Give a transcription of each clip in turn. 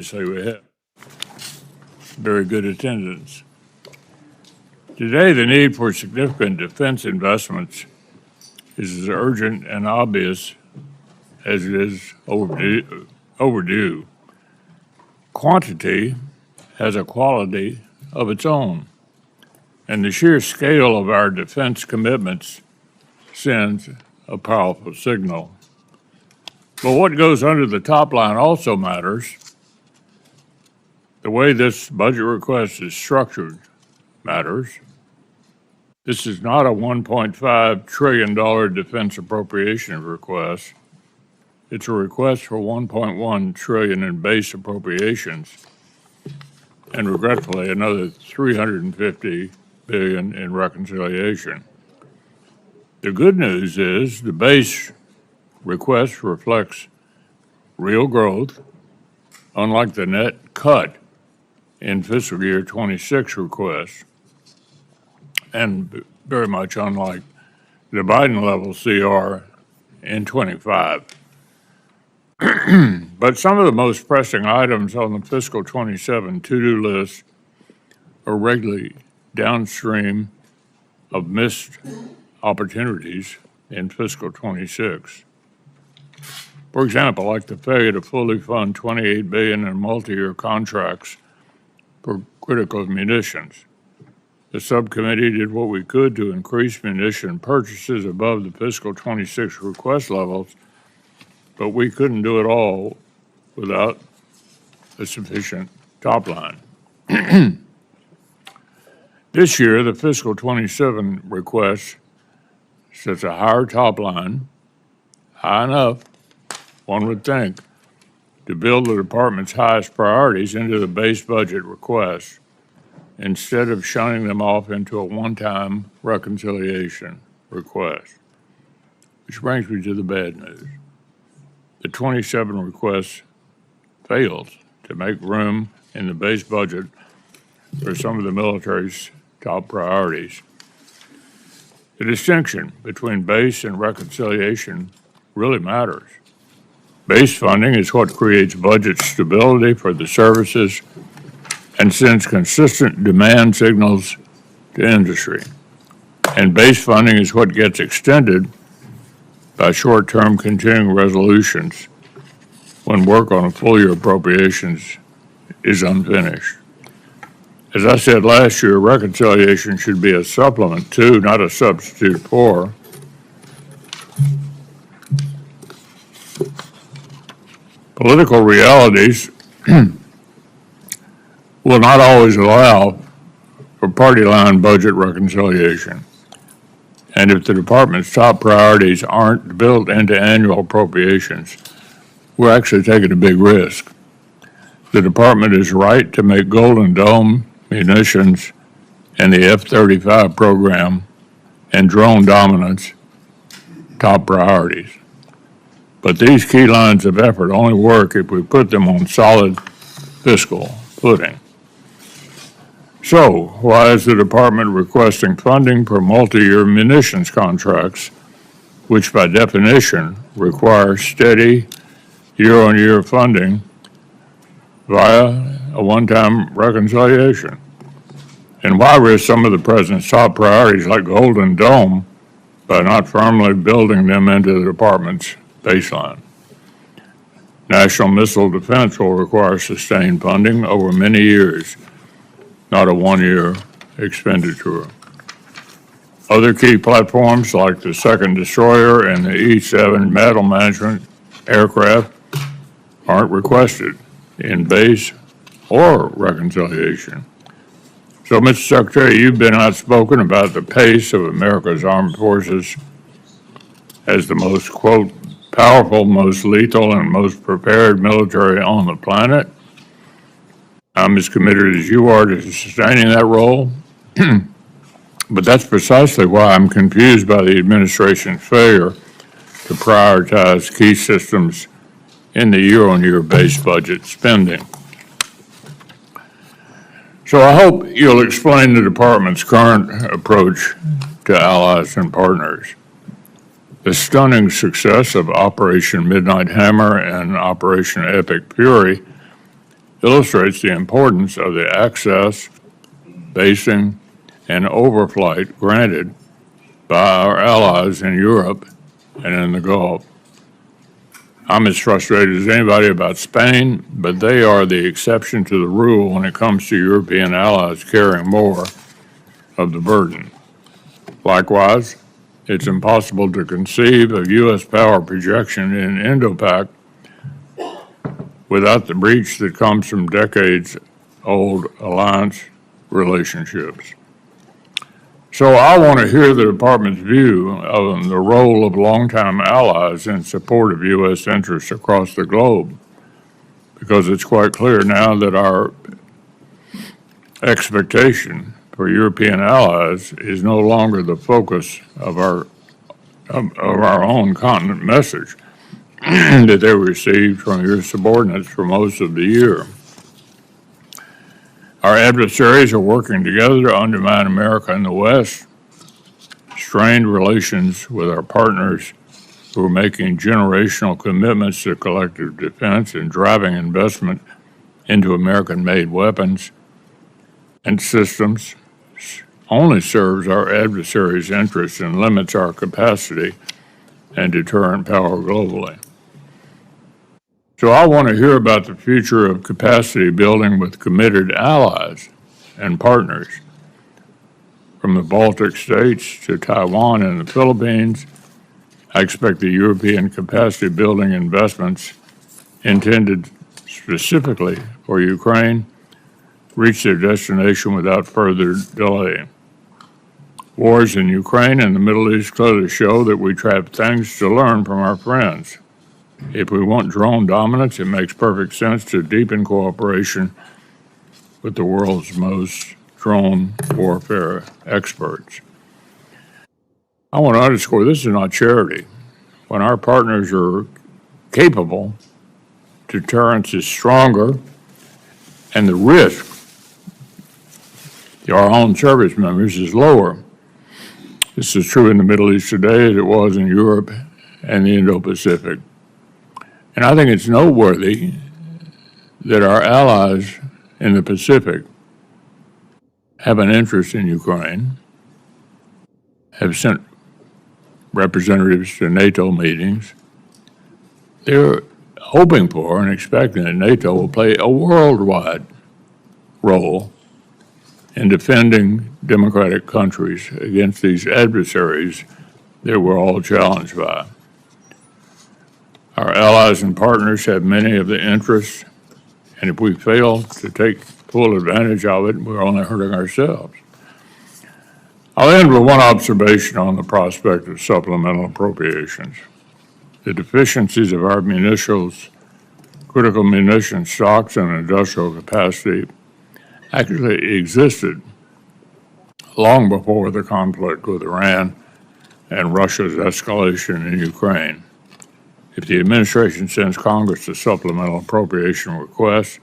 Say we have very good attendance. Today, the need for significant defense investments is as urgent and obvious as it is overdue. Quantity has a quality of its own, and the sheer scale of our defense commitments sends a powerful signal. But what goes under the top line also matters. The way this budget request is structured matters. This is not a $1.5 trillion defense appropriation request. It's a request for $1.1 trillion in base appropriations, and regretfully, another $350 billion in reconciliation. The good news is the base request reflects real growth, unlike the net cut in fiscal year 26 request, and very much unlike the Biden level CR in 25. But some of the most pressing items on the fiscal 27 to-do list are regularly downstream of missed opportunities in fiscal 26. For example, like the failure to fully fund $28 billion in multi-year contracts for critical munitions. The subcommittee did what we could to increase munition purchases above the fiscal 26 request levels, but we couldn't do it all without a sufficient top line. This year, the fiscal 27 request sets a higher top line, high enough, one would think, to build the department's highest priorities into the base budget request, instead of shunning them off into a one-time reconciliation request. Which brings me to the bad news. The 27 request fails to make room in the base budget for some of the military's top priorities. The distinction between base and reconciliation really matters. Base funding is what creates budget stability for the services and sends consistent demand signals to industry. And base funding is what gets extended by short-term continuing resolutions when work on a full-year appropriations is unfinished. As I said last year, reconciliation should be a supplement to, not a substitute for, political realities will not always allow for party line budget reconciliation. And if the department's top priorities aren't built into annual appropriations, we're actually taking a big risk. The department is right to make Golden Dome, munitions, and the F-35 program and drone dominance top priorities. But these key lines of effort only work if we put them on solid fiscal footing. So, why is the department requesting funding for multi-year munitions contracts, which by definition require steady year-on-year funding via a one-time reconciliation? And why risk some of the president's top priorities like Golden Dome by not firmly building them into the department's baseline? National missile defense will require sustained funding over many years, not a one-year expenditure. Other key platforms like the second destroyer and the E-7 battle management aircraft aren't requested in base or reconciliation. So, Mr. Secretary, you've been outspoken about the pace of America's armed forces as the most, quote, powerful, most lethal, and most prepared military on the planet. I'm as committed as you are to sustaining that role, but that's precisely why I'm confused by the administration's failure to prioritize key systems in the year-on-year base budget spending. So I hope you'll explain the department's current approach to allies and partners. The stunning success of Operation Midnight Hammer and Operation Epic Fury illustrates the importance of the access, basing, and overflight granted by our allies in Europe and in the Gulf. I'm as frustrated as anybody about Spain, but they are the exception to the rule when it comes to European allies carrying more of the burden. Likewise, it's impossible to conceive of U.S. power projection in Indo-Pac without the breach that comes from decades-old alliance relationships. So I want to hear the Department's view of the role of longtime allies in support of U.S. interests across the globe, because it's quite clear now that our expectation for European allies is no longer the focus of our own continent message that they received from your subordinates for most of the year. Our adversaries are working together to undermine America in the West, strained relations with our partners who are making generational commitments to collective defense and driving investment into American-made weapons and systems only serves our adversaries' interests and limits our capacity and deterrent power globally. So I want to hear about the future of capacity building with committed allies and partners. From the Baltic states to Taiwan and the Philippines, I expect the European capacity building investments intended specifically for Ukraine reach their destination without further delay. Wars in Ukraine and the Middle East clearly show that we have things to learn from our friends. If we want drone dominance, it makes perfect sense to deepen cooperation with the world's most drone warfare experts. I want to underscore this is not charity. When our partners are capable, deterrence is stronger, and the risk to our own service members is lower. This is true in the Middle East today as it was in Europe and the Indo-Pacific. And I think it's noteworthy that our allies in the Pacific have an interest in Ukraine, have sent representatives to NATO meetings. They're hoping for and expecting that NATO will play a worldwide role in defending democratic countries against these adversaries that we're all challenged by. Our allies and partners have many of the interests, and if we fail to take full advantage of it, we're only hurting ourselves. I'll end with one observation on the prospect of supplemental appropriations. The deficiencies of our munitions, critical munition stocks, and industrial capacity actually existed long before the conflict with Iran and Russia's escalation in Ukraine. If the administration sends Congress a supplemental appropriation request,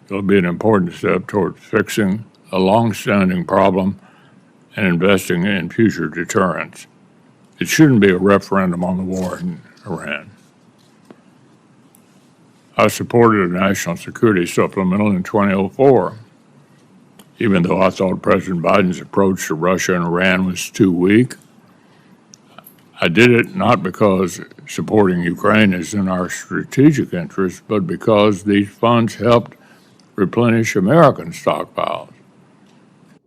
it'll be an important step toward fixing a long-standing problem and investing in future deterrence. It shouldn't be a referendum on the war in Iran. I supported a national security supplemental in 2004, even though I thought President Biden's approach to Russia and Iran was too weak. I did it not because supporting Ukraine is in our strategic interest, but because these funds helped replenish American stockpiles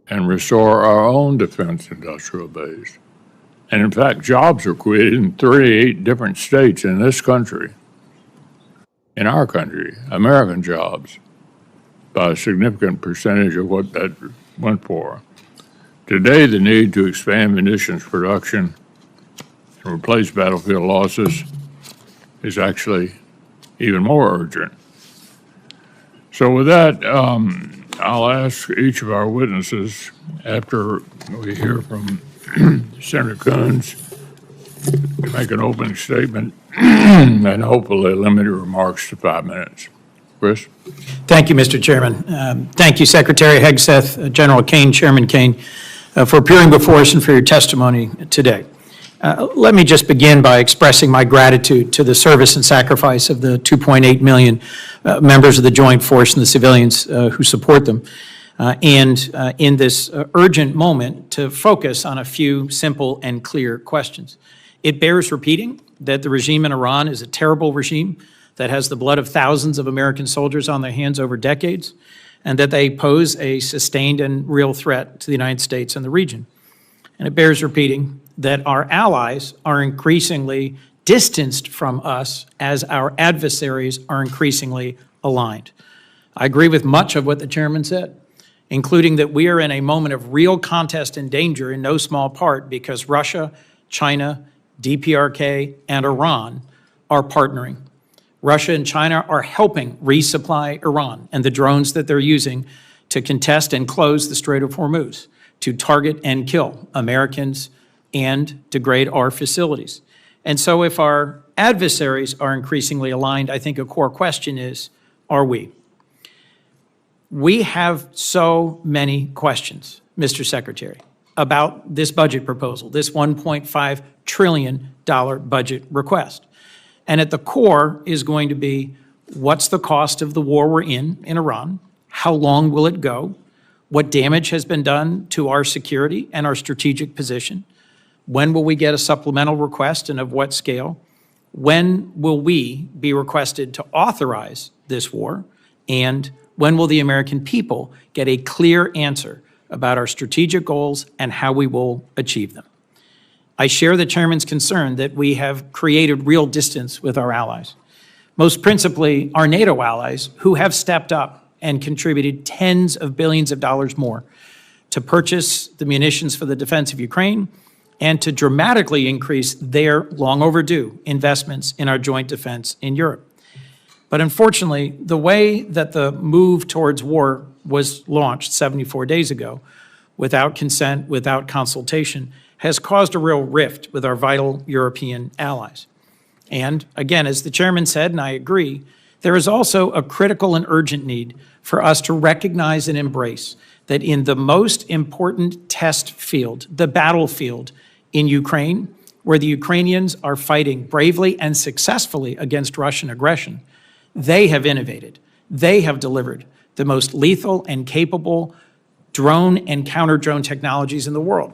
and restore our own defense industrial base. And in fact, jobs are created in 38 different states in this country, in our country, American jobs, by a significant percentage of what that went for. Today, the need to expand munitions production and replace battlefield losses is actually even more urgent. So with that, I'll ask each of our witnesses, after we hear from Senator Coons, to make an opening statement and hopefully limit your remarks to 5 minutes. Chris? Thank you, Mr. Chairman. Thank you, Secretary Hegseth, General Caine, Chairman Caine, for appearing before us and for your testimony today. Let me just begin by expressing my gratitude to the service and sacrifice of the 2.8 million members of the Joint Force and the civilians who support them, and in this urgent moment to focus on a few simple and clear questions. It bears repeating that the regime in Iran is a terrible regime that has the blood of thousands of American soldiers on their hands over decades, and that they pose a sustained and real threat to the United States and the region. And it bears repeating that our allies are increasingly distanced from us as our adversaries are increasingly aligned. I agree with much of what the chairman said, including that we are in a moment of real contest and danger in no small part because Russia, China, DPRK, and Iran are partnering. Russia and China are helping resupply Iran and the drones that they're using to contest and close the Strait of Hormuz, to target and kill Americans and degrade our facilities. And so if our adversaries are increasingly aligned, I think a core question is, are we? We have so many questions, Mr. Secretary, about this budget proposal, this $1.5 trillion budget request. And at the core is going to be, what's the cost of the war we're in Iran? How long will it go? What damage has been done to our security and our strategic position? When will we get a supplemental request and of what scale? When will we be requested to authorize this war? And when will the American people get a clear answer about our strategic goals and how we will achieve them? I share the chairman's concern that we have created real distance with our allies, most principally our NATO allies, who have stepped up and contributed tens of billions of dollars more to purchase the munitions for the defense of Ukraine and to dramatically increase their long overdue investments in our joint defense in Europe. But unfortunately, the way that the move towards war was launched 74 days ago, without consent, without consultation, has caused a real rift with our vital European allies. And again, as the chairman said, and I agree, there is also a critical and urgent need for us to recognize and embrace that in the most important test field, the battlefield in Ukraine, where the Ukrainians are fighting bravely and successfully against Russian aggression, they have innovated. They have delivered the most lethal and capable drone and counter-drone technologies in the world.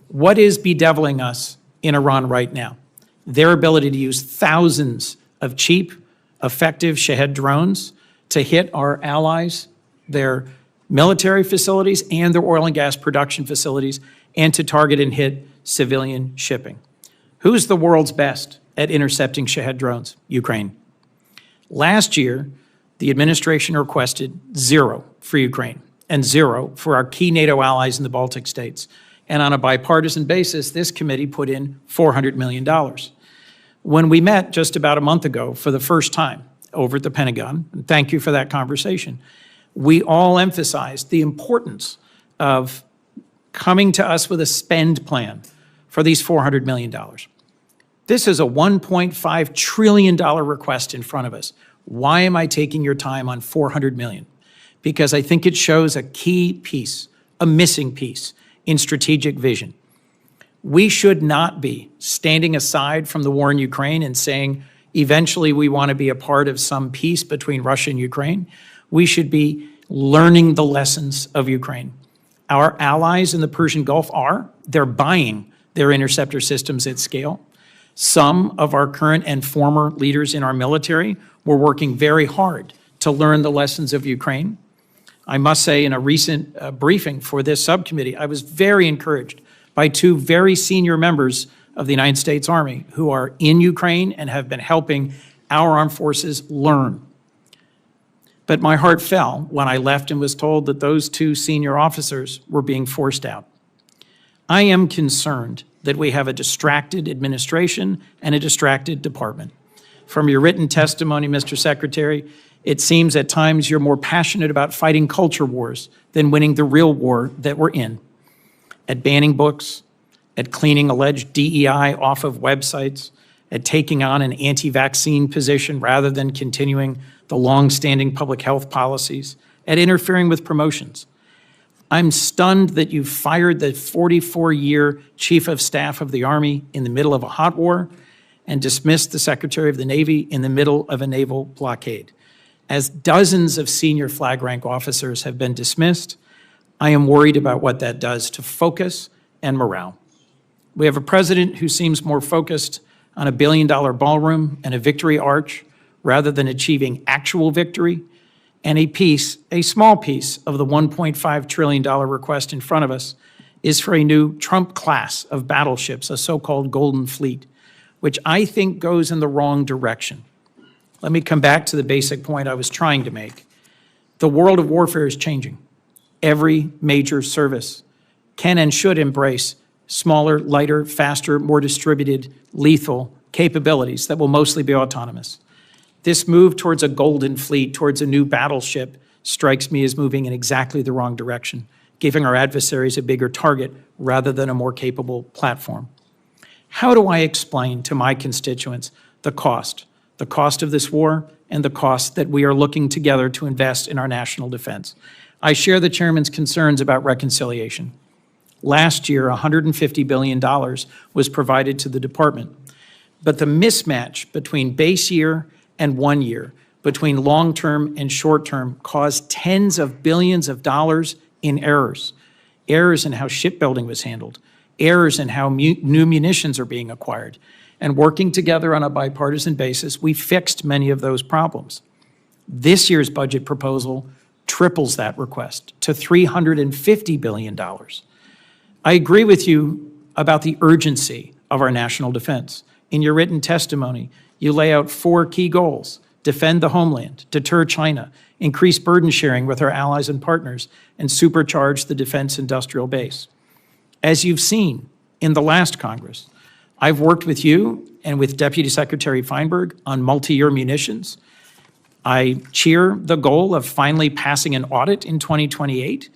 What is bedeviling us in Iran right now? Their ability to use thousands of cheap, effective Shahed drones to hit our allies, their military facilities and their oil and gas production facilities, and to target and hit civilian shipping. Who's the world's best at intercepting Shahed drones? Ukraine. Last year, the administration requested 0 for Ukraine and 0 for our key NATO allies in the Baltic states. And on a bipartisan basis, this committee put in $400 million. When we met just about a month ago for the first time over at the Pentagon, and thank you for that conversation, we all emphasized the importance of coming to us with a spend plan for these $400 million. This is a $1.5 trillion request in front of us. Why am I taking your time on $400 million? Because I think it shows a key piece, a missing piece in strategic vision. We should not be standing aside from the war in Ukraine and saying, eventually we want to be a part of some peace between Russia and Ukraine. We should be learning the lessons of Ukraine. Our allies in the Persian Gulf they're buying their interceptor systems at scale. Some of our current and former leaders in our military were working very hard to learn the lessons of Ukraine. I must say, in a recent briefing for this subcommittee, I was very encouraged by 2 very senior members of the United States Army who are in Ukraine and have been helping our armed forces learn. But my heart fell when I left and was told that those 2 senior officers were being forced out. I am concerned that we have a distracted administration and a distracted department. From your written testimony, Mr. Secretary, it seems at times you're more passionate about fighting culture wars than winning the real war that we're in. At banning books, at cleaning alleged DEI off of websites, at taking on an anti-vaccine position rather than continuing the long-standing public health policies, at interfering with promotions. I'm stunned that you fired the 44-year Chief of Staff of the Army in the middle of a hot war and dismissed the Secretary of the Navy in the middle of a naval blockade. As dozens of senior flag rank officers have been dismissed, I am worried about what that does to focus and morale. We have a president who seems more focused on a billion-dollar ballroom and a victory arch rather than achieving actual victory, and a small piece of the $1.5 trillion request in front of us is for a new Trump class of battleships, a so-called Golden Fleet, which I think goes in the wrong direction. Let me come back to the basic point I was trying to make. The world of warfare is changing. Every major service can and should embrace smaller, lighter, faster, more distributed, lethal capabilities that will mostly be autonomous. This move towards a Golden Fleet, towards a new battleship, strikes me as moving in exactly the wrong direction, giving our adversaries a bigger target rather than a more capable platform. How do I explain to my constituents the cost of this war and the cost that we are looking together to invest in our national defense? I share the chairman's concerns about reconciliation. Last year, $150 billion was provided to the department, but the mismatch between base year and 1 year, between long-term and short-term, caused tens of billions of dollars in errors. Errors in how shipbuilding was handled, errors in how new munitions are being acquired. And working together on a bipartisan basis, we fixed many of those problems. This year's budget proposal triples that request to $350 billion. I agree with you about the urgency of our national defense. In your written testimony, you lay out 4 key goals: defend the homeland, deter China, increase burden sharing with our allies and partners, and supercharge the defense industrial base. As you've seen in the last Congress, I've worked with you and with Deputy Secretary Feinberg on multi-year munitions. I cheer the goal of finally passing an audit in 2028.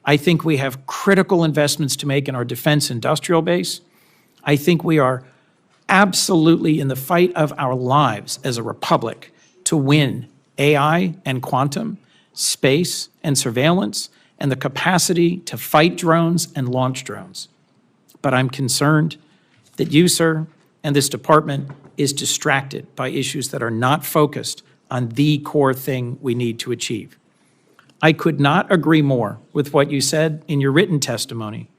I think we have critical investments to make in our defense industrial base. I think we are absolutely in the fight of our lives as a republic to win AI and quantum, space and surveillance, and the capacity to fight drones and launch drones. But I'm concerned that you, sir, and this department is distracted by issues that are not focused on the core thing we need to achieve. I could not agree more with what you said in your written testimony.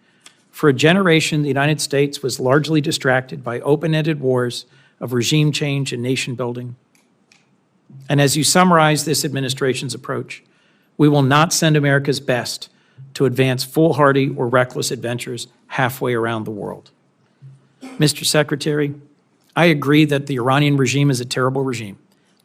For a generation, the United States was largely distracted by open-ended wars of regime change and nation building. And as you summarize this administration's approach, we will not send America's best to advance foolhardy or reckless adventures halfway around the world. Mr. Secretary, I agree that the Iranian regime is a terrible regime.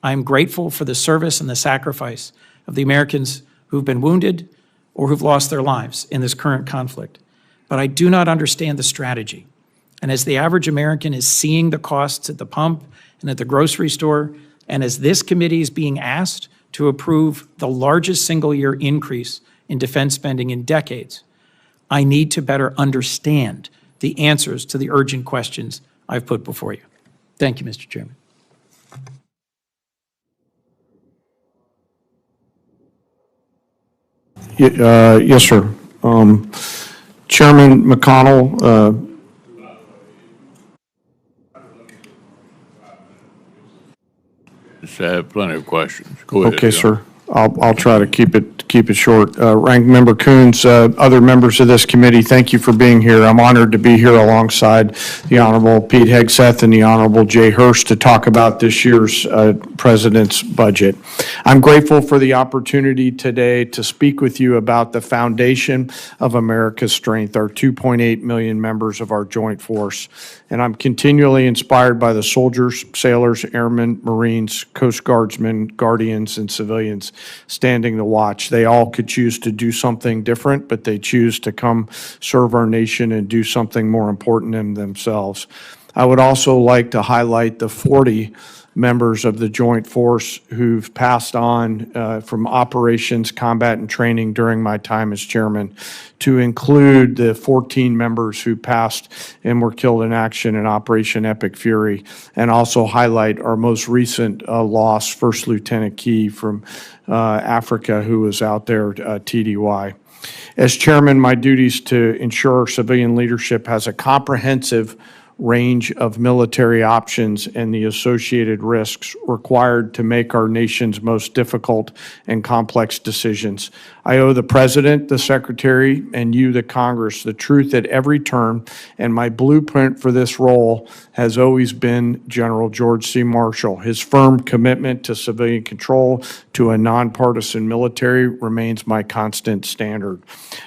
I am grateful for the service and the sacrifice of the Americans who've been wounded or who've lost their lives in this current conflict. But I do not understand the strategy. And as the average American is seeing the costs at the pump and at the grocery store, and as this committee is being asked to approve the largest single-year increase in defense spending in decades, I need to better understand the answers to the urgent questions I've put before you. Thank you, Mr. Chairman. Yes, sir. Chairman McConnell, I have plenty of questions. Go ahead. okay, sir. I'll try to keep it short. Ranking Member Coons, other members of this committee, thank you for being here. I'm honored to be here alongside the Honorable Pete Hegseth and the Honorable Jay Hurst to talk about this year's President's budget. I'm grateful for the opportunity today to speak with you about the foundation of America's strength, our 2.8 million members of our joint force. And I'm continually inspired by the soldiers, sailors, airmen, Marines, Coast Guardsmen, Guardians, and civilians standing the watch. They all could choose to do something different, but they choose to come serve our nation and do something more important in themselves. I would also like to highlight the 40 members of the Joint Force who've passed on from operations, combat, and training during my time as chairman, to include the 14 members who passed and were killed in action in Operation Epic Fury, and also highlight our most recent loss, First Lieutenant Key from Africa, who was out there, TDY. As chairman, my duties to ensure civilian leadership has a comprehensive range of military options and the associated risks required to make our nation's most difficult and complex decisions. I owe the President, the Secretary, and you, the Congress, the truth at every turn, and my blueprint for this role has always been General George C. Marshall. His firm commitment to civilian control, to a nonpartisan military, remains my constant standard.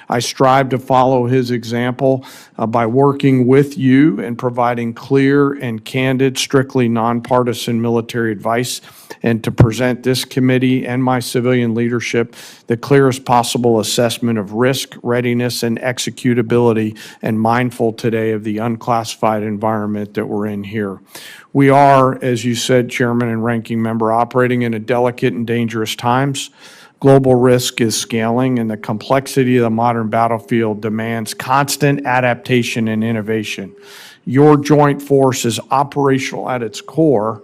I strive to follow his example by working with you and providing clear and candid, strictly nonpartisan military advice, and to present this committee and my civilian leadership the clearest possible assessment of risk, readiness, and executability, and mindful today of the unclassified environment that we're in here. We are, as you said, Chairman and Ranking Member, operating in a delicate and dangerous times. Global risk is scaling, and the complexity of the modern battlefield demands constant adaptation and innovation. Your joint force is operational at its core,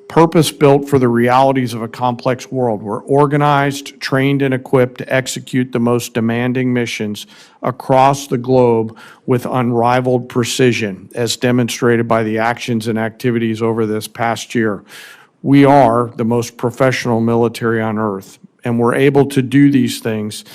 purpose-built for the realities of a complex world. We're organized, trained, and equipped to execute the most demanding missions across the globe with unrivaled precision, as demonstrated by the actions and activities over this past year. We are the most professional military on earth, and we're able to do these things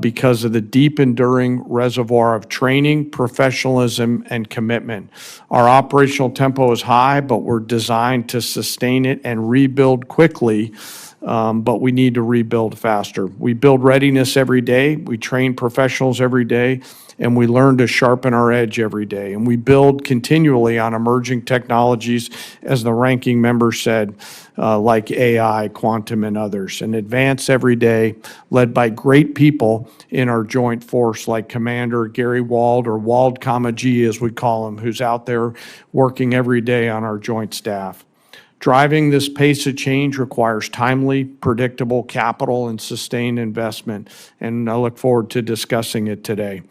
because of the deep, enduring reservoir of training, professionalism, and commitment. Our operational tempo is high, but we're designed to sustain it and rebuild quickly, but we need to rebuild faster. We build readiness every day, we train professionals every day, and we learn to sharpen our edge every day. And we build continually on emerging technologies, as the ranking member said, like AI, quantum, and others, and advance every day, led by great people in our joint force, like Commander Gary Wald, or Wald, G, as we call him, who's out there working every day on our joint staff. Driving this pace of change requires timely, predictable capital and sustained investment, and I look forward to discussing it today.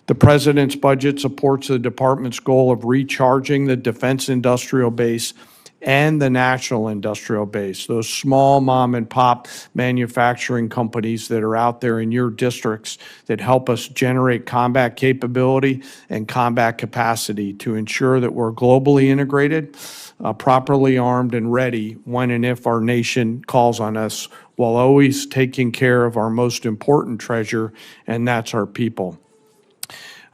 The President's budget supports the Department's goal of recharging the defense industrial base and the national industrial base, those small mom and pop manufacturing companies that are out there in your districts that help us generate combat capability and combat capacity to ensure that we're globally integrated, properly armed, and ready when and if our nation calls on us, while always taking care of our most important treasure, and that's our people.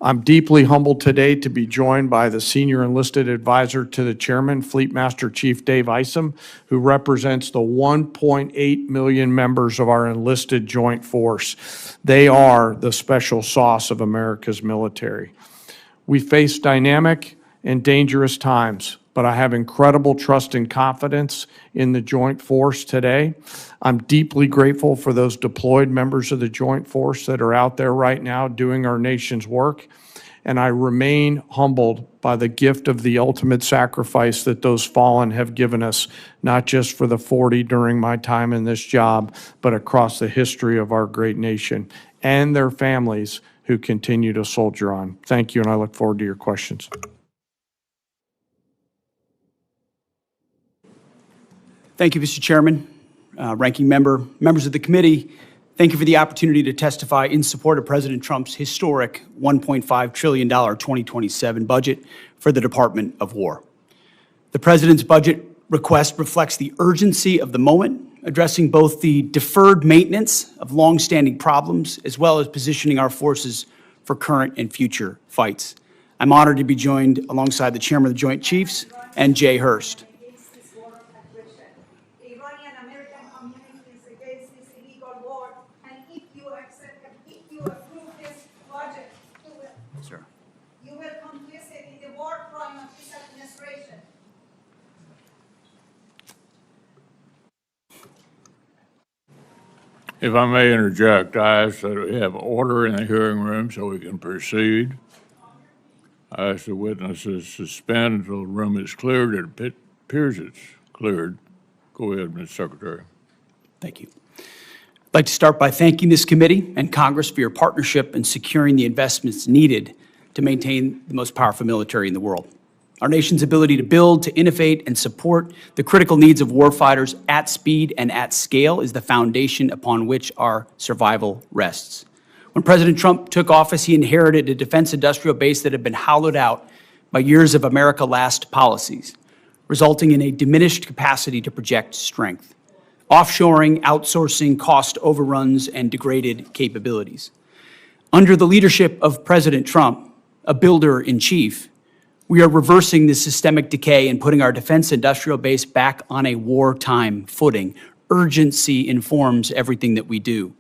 I'm deeply humbled today to be joined by the Senior Enlisted Advisor to the Chairman, Fleet Master Chief Dave Isom, who represents the 1.8 million members of our enlisted joint force. They are the special sauce of America's military. We face dynamic and dangerous times, but I have incredible trust and confidence in the Joint Force today. I'm deeply grateful for those deployed members of the Joint Force that are out there right now doing our nation's work, and I remain humbled by the gift of the ultimate sacrifice that those fallen have given us, not just for the 40 during my time in this job, but across the history of our great nation, and their families who continue to soldier on. Thank you, and I look forward to your questions. Thank you, Mr. Chairman, Ranking Member, members of the committee. Thank you for the opportunity to testify in support of President Trump's historic $1.5 trillion 2027 budget for the Department of War. The President's budget request reflects the urgency of the moment, addressing both the deferred maintenance of longstanding problems as well as positioning our forces for current and future fights. I'm honored to be joined alongside the Chairman of the Joint Chiefs and Jay Hurst. If I may interject, I ask that we have order in the hearing room so we can proceed. I ask the witnesses suspend until the room is cleared. It appears it's cleared. Go ahead, Mr. Secretary. Thank you. I'd like to start by thanking this committee and Congress for your partnership in securing the investments needed to maintain the most powerful military in the world. Our nation's ability to build, to innovate, and support the critical needs of warfighters at speed and at scale is the foundation upon which our survival rests. When President Trump took office, he inherited a defense industrial base that had been hollowed out by years of America Last policies, resulting in a diminished capacity to project strength, offshoring, outsourcing, cost overruns, and degraded capabilities. Under the leadership of President Trump, a builder-in-chief, we are reversing this systemic decay and putting our defense industrial base back on a wartime footing. Urgency informs everything that we do.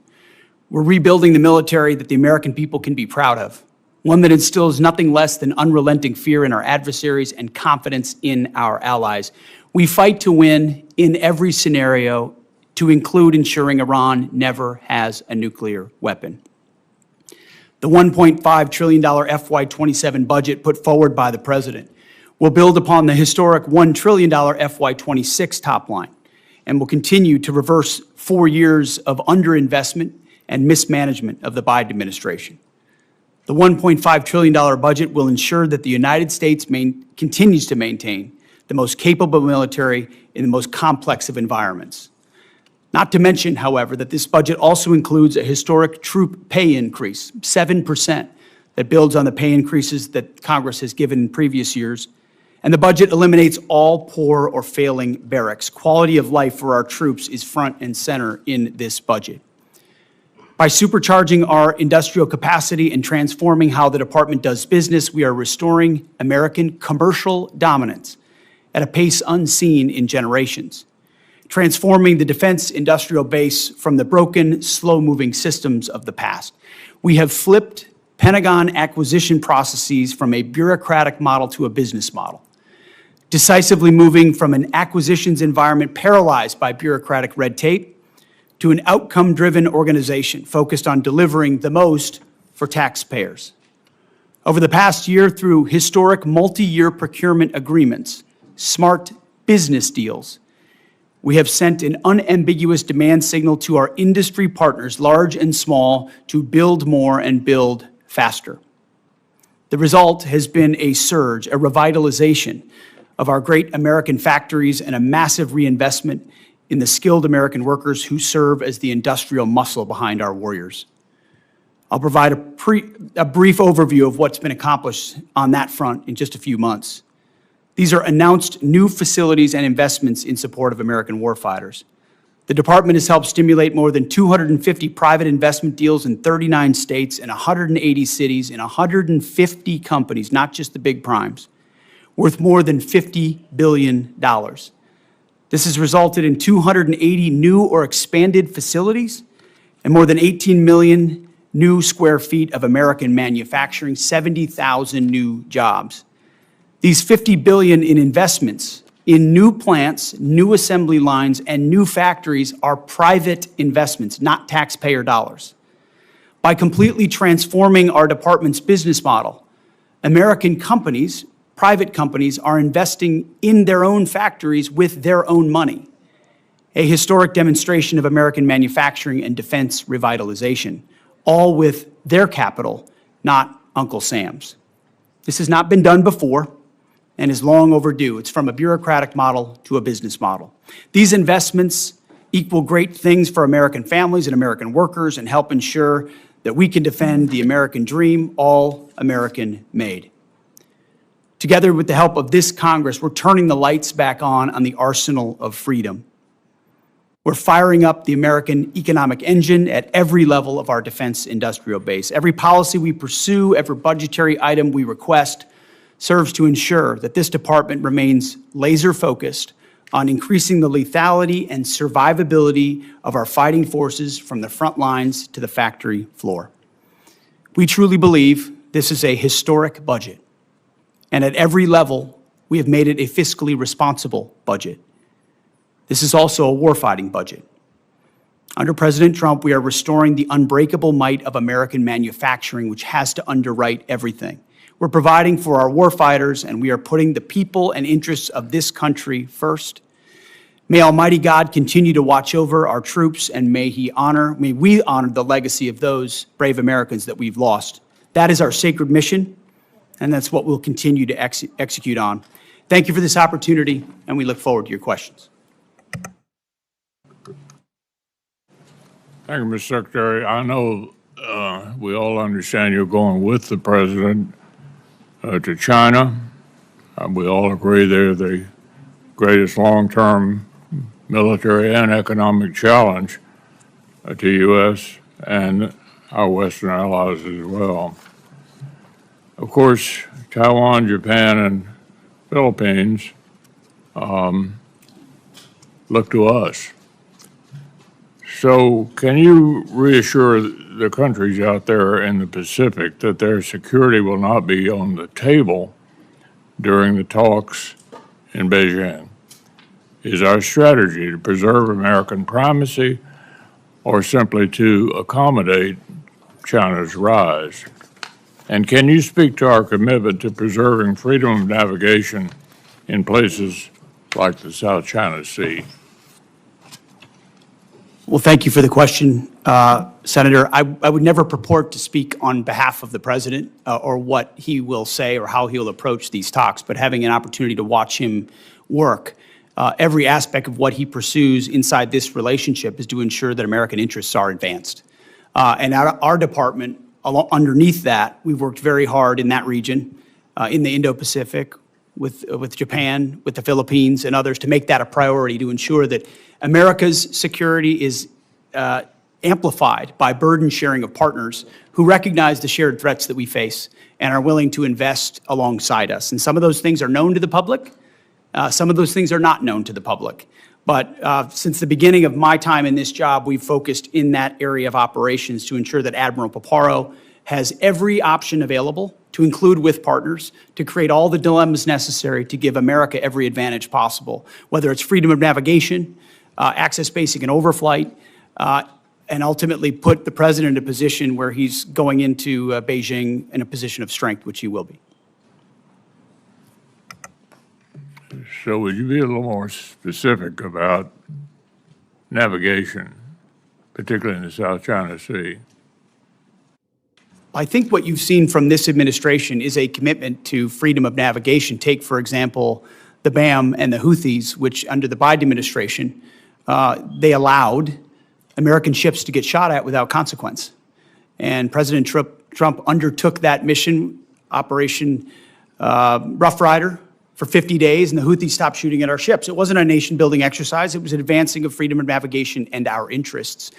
We're rebuilding the military that the American people can be proud of, one that instills nothing less than unrelenting fear in our adversaries and confidence in our allies. We fight to win in every scenario, to include ensuring Iran never has a nuclear weapon. The $1.5 trillion FY27 budget put forward by the President will build upon the historic $1 trillion FY26 top line and will continue to reverse 4 years of underinvestment and mismanagement of the Biden administration. The $1.5 trillion budget will ensure that the United States continues to maintain the most capable military in the most complex of environments. Not to mention, however, that this budget also includes a historic troop pay increase, 7%, that builds on the pay increases that Congress has given in previous years. And the budget eliminates all poor or failing barracks. Quality of life for our troops is front and center in this budget. By supercharging our industrial capacity and transforming how the department does business, we are restoring American commercial dominance at a pace unseen in generations, transforming the defense industrial base from the broken, slow-moving systems of the past. We have flipped Pentagon acquisition processes from a bureaucratic model to a business model, decisively moving from an acquisitions environment paralyzed by bureaucratic red tape to an outcome-driven organization focused on delivering the most for taxpayers. Over the past year, through historic multi-year procurement agreements, smart business deals, we have sent an unambiguous demand signal to our industry partners, large and small, to build more and build faster. The result has been a surge, a revitalization of our great American factories and a massive reinvestment in the skilled American workers who serve as the industrial muscle behind our warriors. I'll provide a brief overview of what's been accomplished on that front in just a few months. These are announced new facilities and investments in support of American warfighters. The department has helped stimulate more than 250 private investment deals in 39 states and 180 cities in 150 companies, not just the big primes, worth more than $50 billion. This has resulted in 280 new or expanded facilities and more than 18 million new square feet of American manufacturing, 70,000 new jobs. These $50 billion in investments in new plants, new assembly lines, and new factories are private investments, not taxpayer dollars. By completely transforming our department's business model, American companies, private companies, are investing in their own factories with their own money, a historic demonstration of American manufacturing and defense revitalization, all with their capital, not Uncle Sam's. This has not been done before and is long overdue. It's from a bureaucratic model to a business model. These investments equal great things for American families and American workers and help ensure that we can defend the American dream, all American made. Together with the help of this Congress, we're turning the lights back on the arsenal of freedom. We're firing up the American economic engine at every level of our defense industrial base. Every policy we pursue, every budgetary item we request serves to ensure that this department remains laser-focused on increasing the lethality and survivability of our fighting forces from the front lines to the factory floor. We truly believe this is a historic budget, and at every level, we have made it a fiscally responsible budget. This is also a warfighting budget. Under President Trump, we are restoring the unbreakable might of American manufacturing, which has to underwrite everything. We're providing for our warfighters, and we are putting the people and interests of this country first. May Almighty God continue to watch over our troops, and may we honor the legacy of those brave Americans that we've lost. That is our sacred mission, and that's what we'll continue to execute on. Thank you for this opportunity, and we look forward to your questions. Thank you, Mr. Secretary. I know we all understand you're going with the president to China. We all agree they're the greatest long-term military and economic challenge to U.S. and our Western allies as well. Of course, Taiwan, Japan, and Philippines look to us. So can you reassure the countries out there in the Pacific that their security will not be on the table during the talks in Beijing? Is our strategy to preserve American primacy or simply to accommodate China's rise? And can you speak to our commitment to preserving freedom of navigation in places like the South China Sea? Well, thank you for the question, Senator. I would never purport to speak on behalf of the president or what he will say or how he'll approach these talks, but having an opportunity to watch him work, every aspect of what he pursues inside this relationship is to ensure that American interests are advanced. And our department, underneath that, we've worked very hard in that region, in the Indo-Pacific, with Japan, with the Philippines, and others, to make that a priority to ensure that America's security is amplified by burden sharing of partners who recognize the shared threats that we face and are willing to invest alongside us. And some of those things are known to the public. Some of those things are not known to the public. But since the beginning of my time in this job, we've focused in that area of operations to ensure that Admiral Paparo has every option available to include with partners to create all the dilemmas necessary to give America every advantage possible, whether it's freedom of navigation, access basic and overflight, and ultimately put the president in a position where he's going into Beijing in a position of strength, which he will be. So would you be a little more specific about navigation, particularly in the South China Sea? I think what you've seen from this administration is a commitment to freedom of navigation. Take, for example, the BAM and the Houthis, which under the Biden administration, they allowed American ships to get shot at without consequence. And President Trump undertook that mission, Operation Rough Rider, for 50 days, and the Houthis stopped shooting at our ships. It wasn't a nation-building exercise. It was an advancing of freedom of navigation and our interests.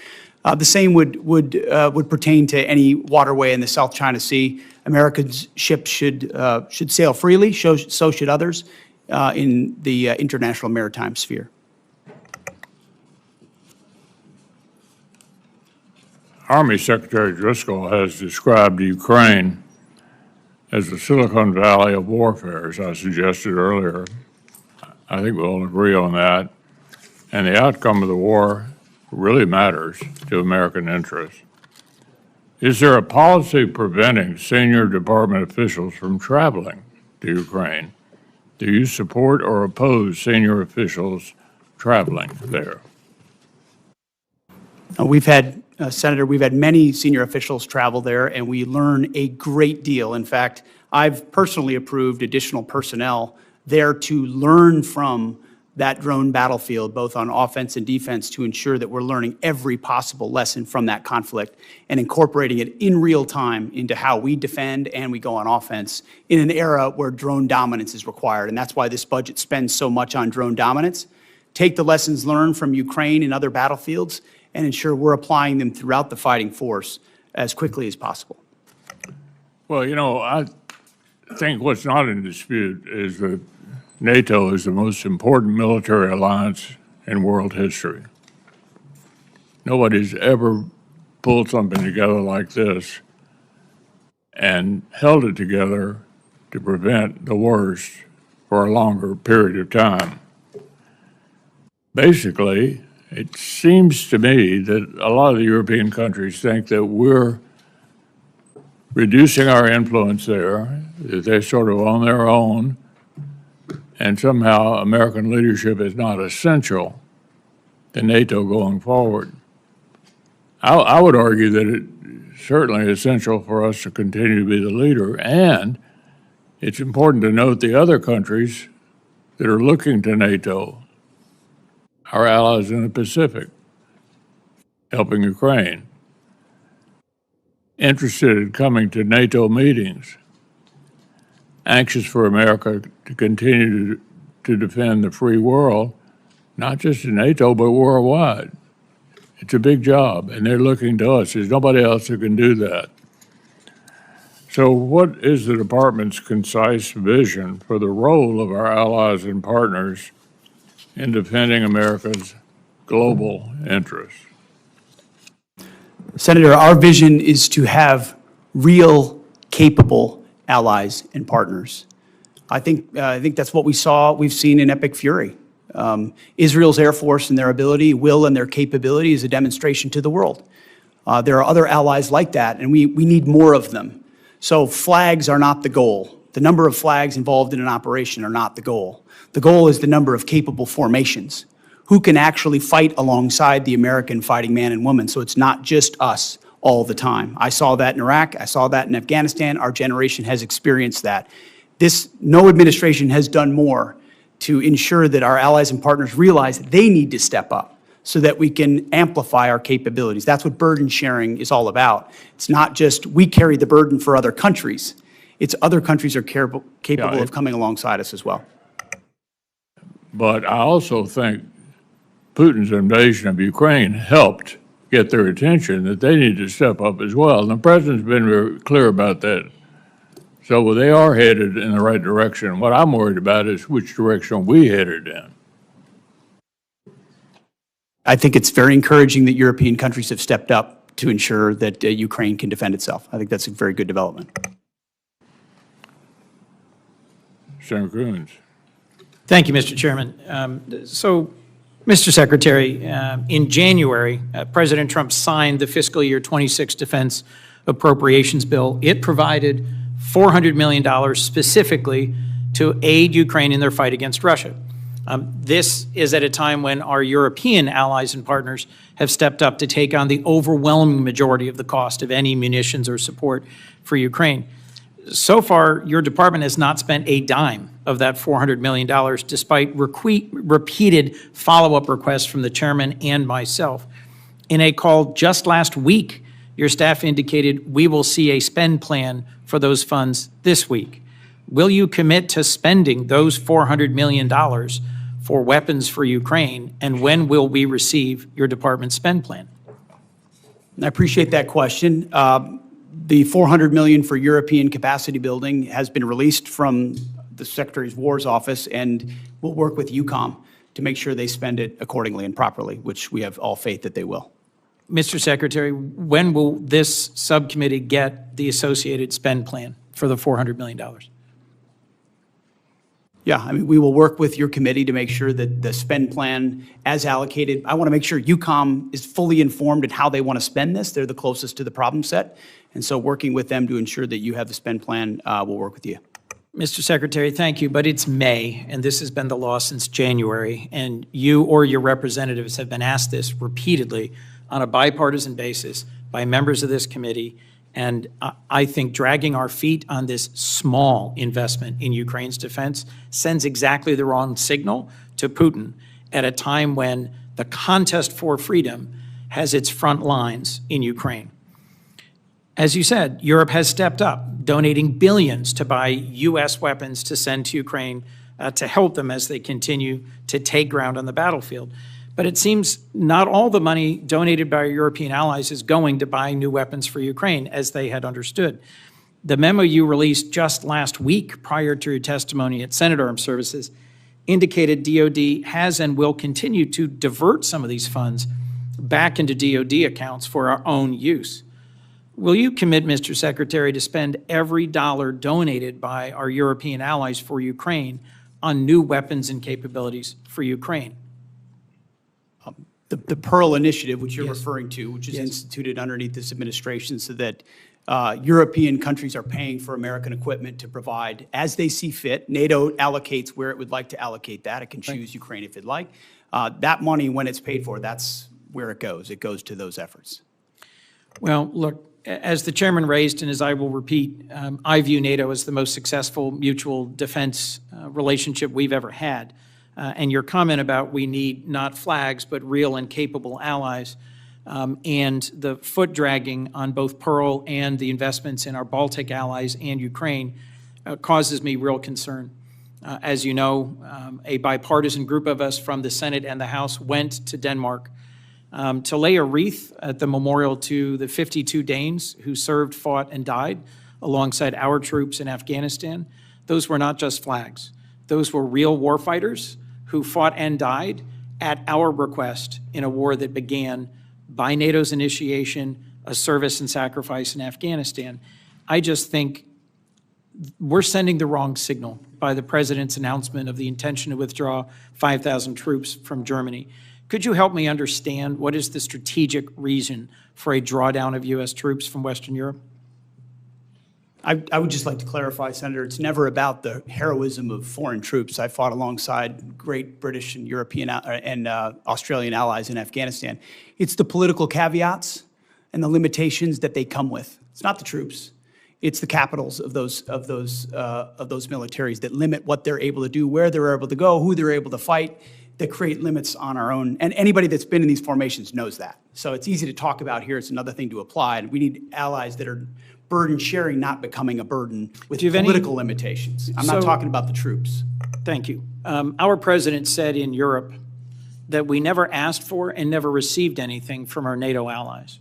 The same would pertain to any waterway in the South China Sea. American ships should sail freely, so should others in the international maritime sphere. Army Secretary Driscoll has described Ukraine as the Silicon Valley of warfare, as I suggested earlier. I think we all agree on that. And the outcome of the war really matters to American interests. Is there a policy preventing senior department officials from traveling to Ukraine? Do you support or oppose senior officials traveling there? Senator, we've had many senior officials travel there, and we learn a great deal. In fact, I've personally approved additional personnel there to learn from that drone battlefield, both on offense and defense, to ensure that we're learning every possible lesson from that conflict and incorporating it in real time into how we defend and we go on offense in an era where drone dominance is required. And that's why this budget spends so much on drone dominance. Take the lessons learned from Ukraine and other battlefields and ensure we're applying them throughout the fighting force as quickly as possible. Well, you know, I think what's not in dispute is that NATO is the most important military alliance in world history. Nobody's ever pulled something together like this and held it together to prevent the worst for a longer period of time. Basically, it seems to me that a lot of the European countries think that we're reducing our influence there, that they're sort of on their own, and somehow American leadership is not essential to NATO going forward. I would argue that it's certainly essential for us to continue to be the leader, and it's important to note the other countries that are looking to NATO, our allies in the Pacific, helping Ukraine, interested in coming to NATO meetings, anxious for America to continue to defend the free world, not just in NATO, but worldwide. It's a big job, and they're looking to us. There's nobody else who can do that. So what is the department's concise vision for the role of our allies and partners in defending America's global interests? Senator, our vision is to have real, capable allies and partners. I think that's what we've seen in Epic Fury. Israel's Air Force and their ability, will, and their capability is a demonstration to the world. There are other allies like that, and we need more of them. So flags are not the goal. The number of flags involved in an operation are not the goal. The goal is the number of capable formations who can actually fight alongside the American fighting man and woman. So it's not just us all the time. I saw that in Iraq. I saw that in Afghanistan. Our generation has experienced that. No administration has done more to ensure that our allies and partners realize they need to step up so that we can amplify our capabilities. That's what burden sharing is all about. It's not just we carry the burden for other countries. It's other countries are capable of coming alongside us as well. But I also think Putin's invasion of Ukraine helped get their attention that they need to step up as well. And the president's been very clear about that. So they are headed in the right direction. What I'm worried about is which direction we headed in. I think it's very encouraging that European countries have stepped up to ensure that Ukraine can defend itself. I think that's a very good development. Senator Coons. Thank you, Mr. Chairman. Mr. Secretary, in January, President Trump signed the fiscal year 26 defense appropriations bill. It provided $400 million specifically to aid Ukraine in their fight against Russia. This is at a time when our European allies and partners have stepped up to take on the overwhelming majority of the cost of any munitions or support for Ukraine. So far, your department has not spent a dime of that $400 million, despite repeated follow-up requests from the chairman and myself. In a call just last week, your staff indicated we will see a spend plan for those funds this week. Will you commit to spending those $400 million for weapons for Ukraine, and when will we receive your department's spend plan? I appreciate that question. The $400 million for European capacity building has been released from the Secretary of War's office, and we'll work with EUCOM to make sure they spend it accordingly and properly, which we have all faith that they will. Mr. Secretary, when will this subcommittee get the associated spend plan for the $400 million? Yeah, I mean, we will work with your committee to make sure that the spend plan as allocated, I want to make sure EUCOM is fully informed in how they want to spend this. They're the closest to the problem set. And so working with them to ensure that you have the spend plan, we'll work with you. Mr. Secretary, thank you, but it's May, and this has been the law since January, and you or your representatives have been asked this repeatedly on a bipartisan basis by members of this committee, and I think dragging our feet on this small investment in Ukraine's defense sends exactly the wrong signal to Putin at a time when the contest for freedom has its front lines in Ukraine. As you said, Europe has stepped up, donating billions to buy U.S. weapons to send to Ukraine to help them as they continue to take ground on the battlefield. But it seems not all the money donated by our European allies is going to buy new weapons for Ukraine, as they had understood. The memo you released just last week, prior to your testimony at Senate Armed Services, indicated DOD has and will continue to divert some of these funds back into DOD accounts for our own use. Will you commit, Mr. Secretary, to spend every dollar donated by our European allies for Ukraine on new weapons and capabilities for Ukraine? the Pearl Initiative, which you're Yes. referring to, which is Yes. instituted underneath this administration so that European countries are paying for American equipment to provide as they see fit. NATO allocates where it would like to allocate that. It can choose Ukraine if it'd like. That money, when it's paid for, that's where it goes. It goes to those efforts. Well, look, as the chairman raised, and as I will repeat, I view NATO as the most successful mutual defense relationship we've ever had. And your comment about we need not flags, but real and capable allies, and the foot dragging on both Pearl and the investments in our Baltic allies and Ukraine causes me real concern. As you know, a bipartisan group of us from the Senate and the House went to Denmark to lay a wreath at the memorial to the 52 Danes who served, fought, and died alongside our troops in Afghanistan. Those were not just flags. Those were real warfighters who fought and died at our request in a war that began by NATO's initiation, a service and sacrifice in Afghanistan. I just think we're sending the wrong signal by the president's announcement of the intention to withdraw 5,000 troops from Germany. Could you help me understand what is the strategic reason for a drawdown of U.S. troops from Western Europe? I would just like to clarify, Senator, it's never about the heroism of foreign troops. I fought alongside great British and European and Australian allies in Afghanistan. It's the political caveats and the limitations that they come with. It's not the troops. It's the capitals of those militaries that limit what they're able to do, where they're able to go, who they're able to fight, that create limits on our own. And anybody that's been in these formations knows that. So it's easy to talk about here. It's another thing to apply. And we need allies that are burden sharing, not becoming a burden with political limitations. I'm not talking about the troops. Thank you. Our president said in Europe that we never asked for and never received anything from our NATO allies.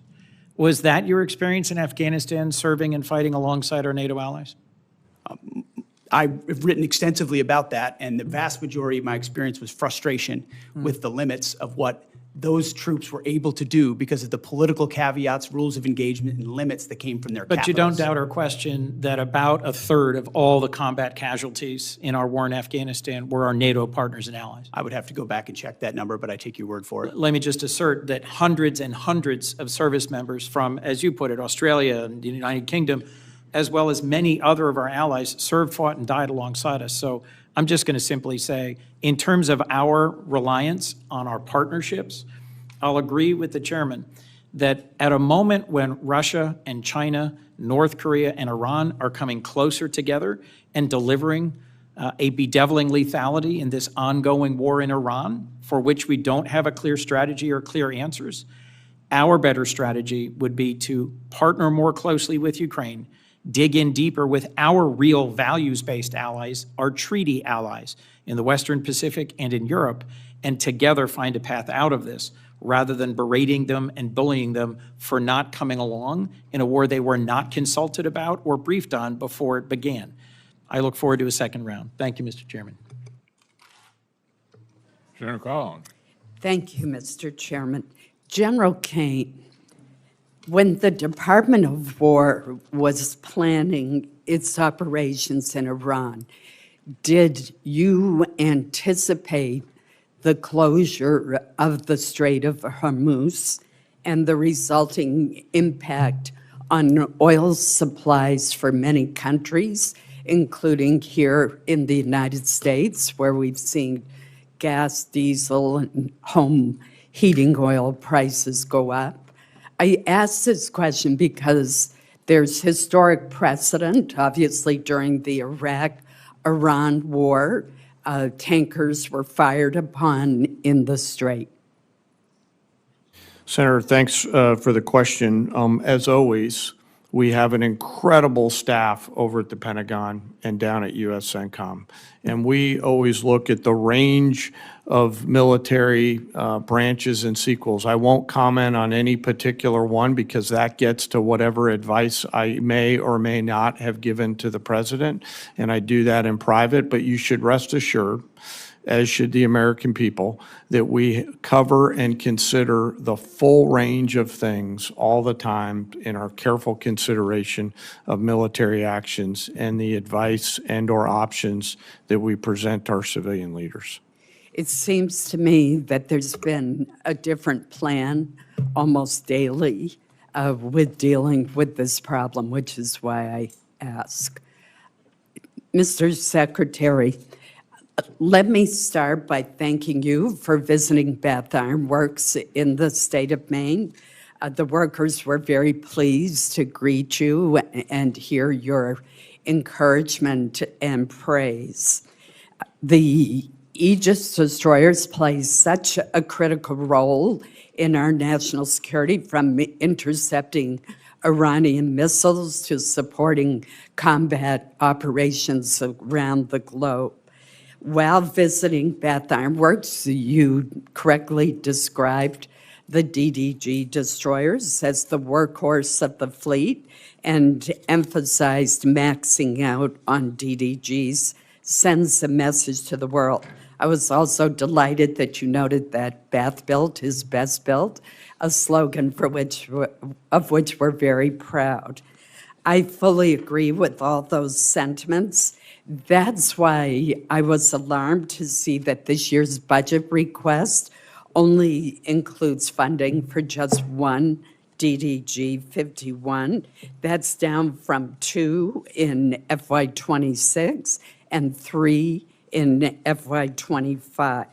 Was that your experience in Afghanistan, serving and fighting alongside our NATO allies? I've written extensively about that, and the vast majority of my experience was frustration with the limits of what those troops were able to do because of the political caveats, rules of engagement, and limits that came from their capitals. But you don't doubt our question that about a third of all the combat casualties in our war in Afghanistan were our NATO partners and allies. I would have to go back and check that number, but I take your word for it. Let me just assert that hundreds and hundreds of service members from, as you put it, Australia and the United Kingdom, as well as many other of our allies, served, fought, and died alongside us. So I'm just going to simply say, in terms of our reliance on our partnerships, I'll agree with the chairman that at a moment when Russia and China, North Korea and Iran are coming closer together and delivering a bedeviling lethality in this ongoing war in Iran, for which we don't have a clear strategy or clear answers, our better strategy would be to partner more closely with Ukraine, dig in deeper with our real values-based allies, our treaty allies in the Western Pacific and in Europe, and together find a path out of this, rather than berating them and bullying them for not coming along in a war they were not consulted about or briefed on before it began. I look forward to a second round. Thank you, Mr. Chairman. Senator Collins. Thank you, Mr. Chairman. General Caine, when the Department of War was planning its operations in Iran, did you anticipate the closure of the Strait of Hormuz and the resulting impact on oil supplies for many countries, including here in the United States, where we've seen gas, diesel, and home heating oil prices go up? I ask this question because there's historic precedent, obviously during the Iraq-Iran war. Tankers were fired upon in the Strait. Senator, thanks for the question. As always, we have an incredible staff over at the Pentagon and down at USCENTCOM. And we always look at the range of military branches and sequels. I won't comment on any particular one because that gets to whatever advice I may or may not have given to the president, and I do that in private. But you should rest assured, as should the American people, that we cover and consider the full range of things all the time in our careful consideration of military actions and the advice and/or options that we present our civilian leaders. It seems to me that there's been a different plan almost daily with dealing with this problem, which is why I ask. Mr. Secretary, let me start by thanking you for visiting Bath Iron Works in the state of Maine. The workers were very pleased to greet you and hear your encouragement and praise. The Aegis destroyers play such a critical role in our national security, from intercepting Iranian missiles to supporting combat operations around the globe. While visiting Bath Iron Works, you correctly described the DDG destroyers as the workhorse of the fleet and emphasized maxing out on DDGs sends a message to the world. I was also delighted that you noted that Bath built is best built, a slogan of which we're very proud. I fully agree with all those sentiments. That's why I was alarmed to see that this year's budget request only includes funding for just one DDG 51. That's down from 2 in FY26 and 3 in FY25.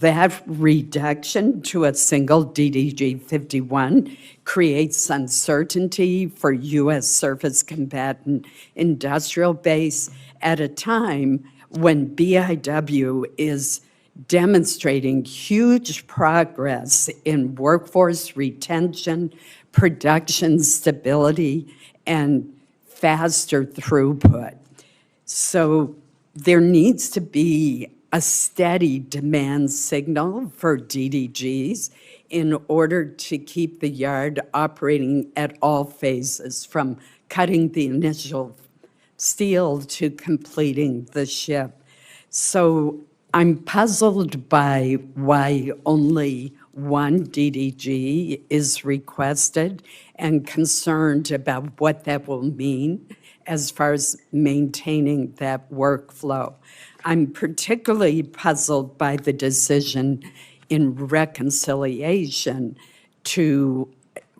That reduction to a single DDG 51 creates uncertainty for U.S. surface combatant industrial base at a time when BIW is demonstrating huge progress in workforce retention, production stability, and faster throughput. So there needs to be a steady demand signal for DDGs in order to keep the yard operating at all phases, from cutting the initial steel to completing the ship. So I'm puzzled by why only one DDG is requested and concerned about what that will mean as far as maintaining that workflow. I'm particularly puzzled by the decision in reconciliation to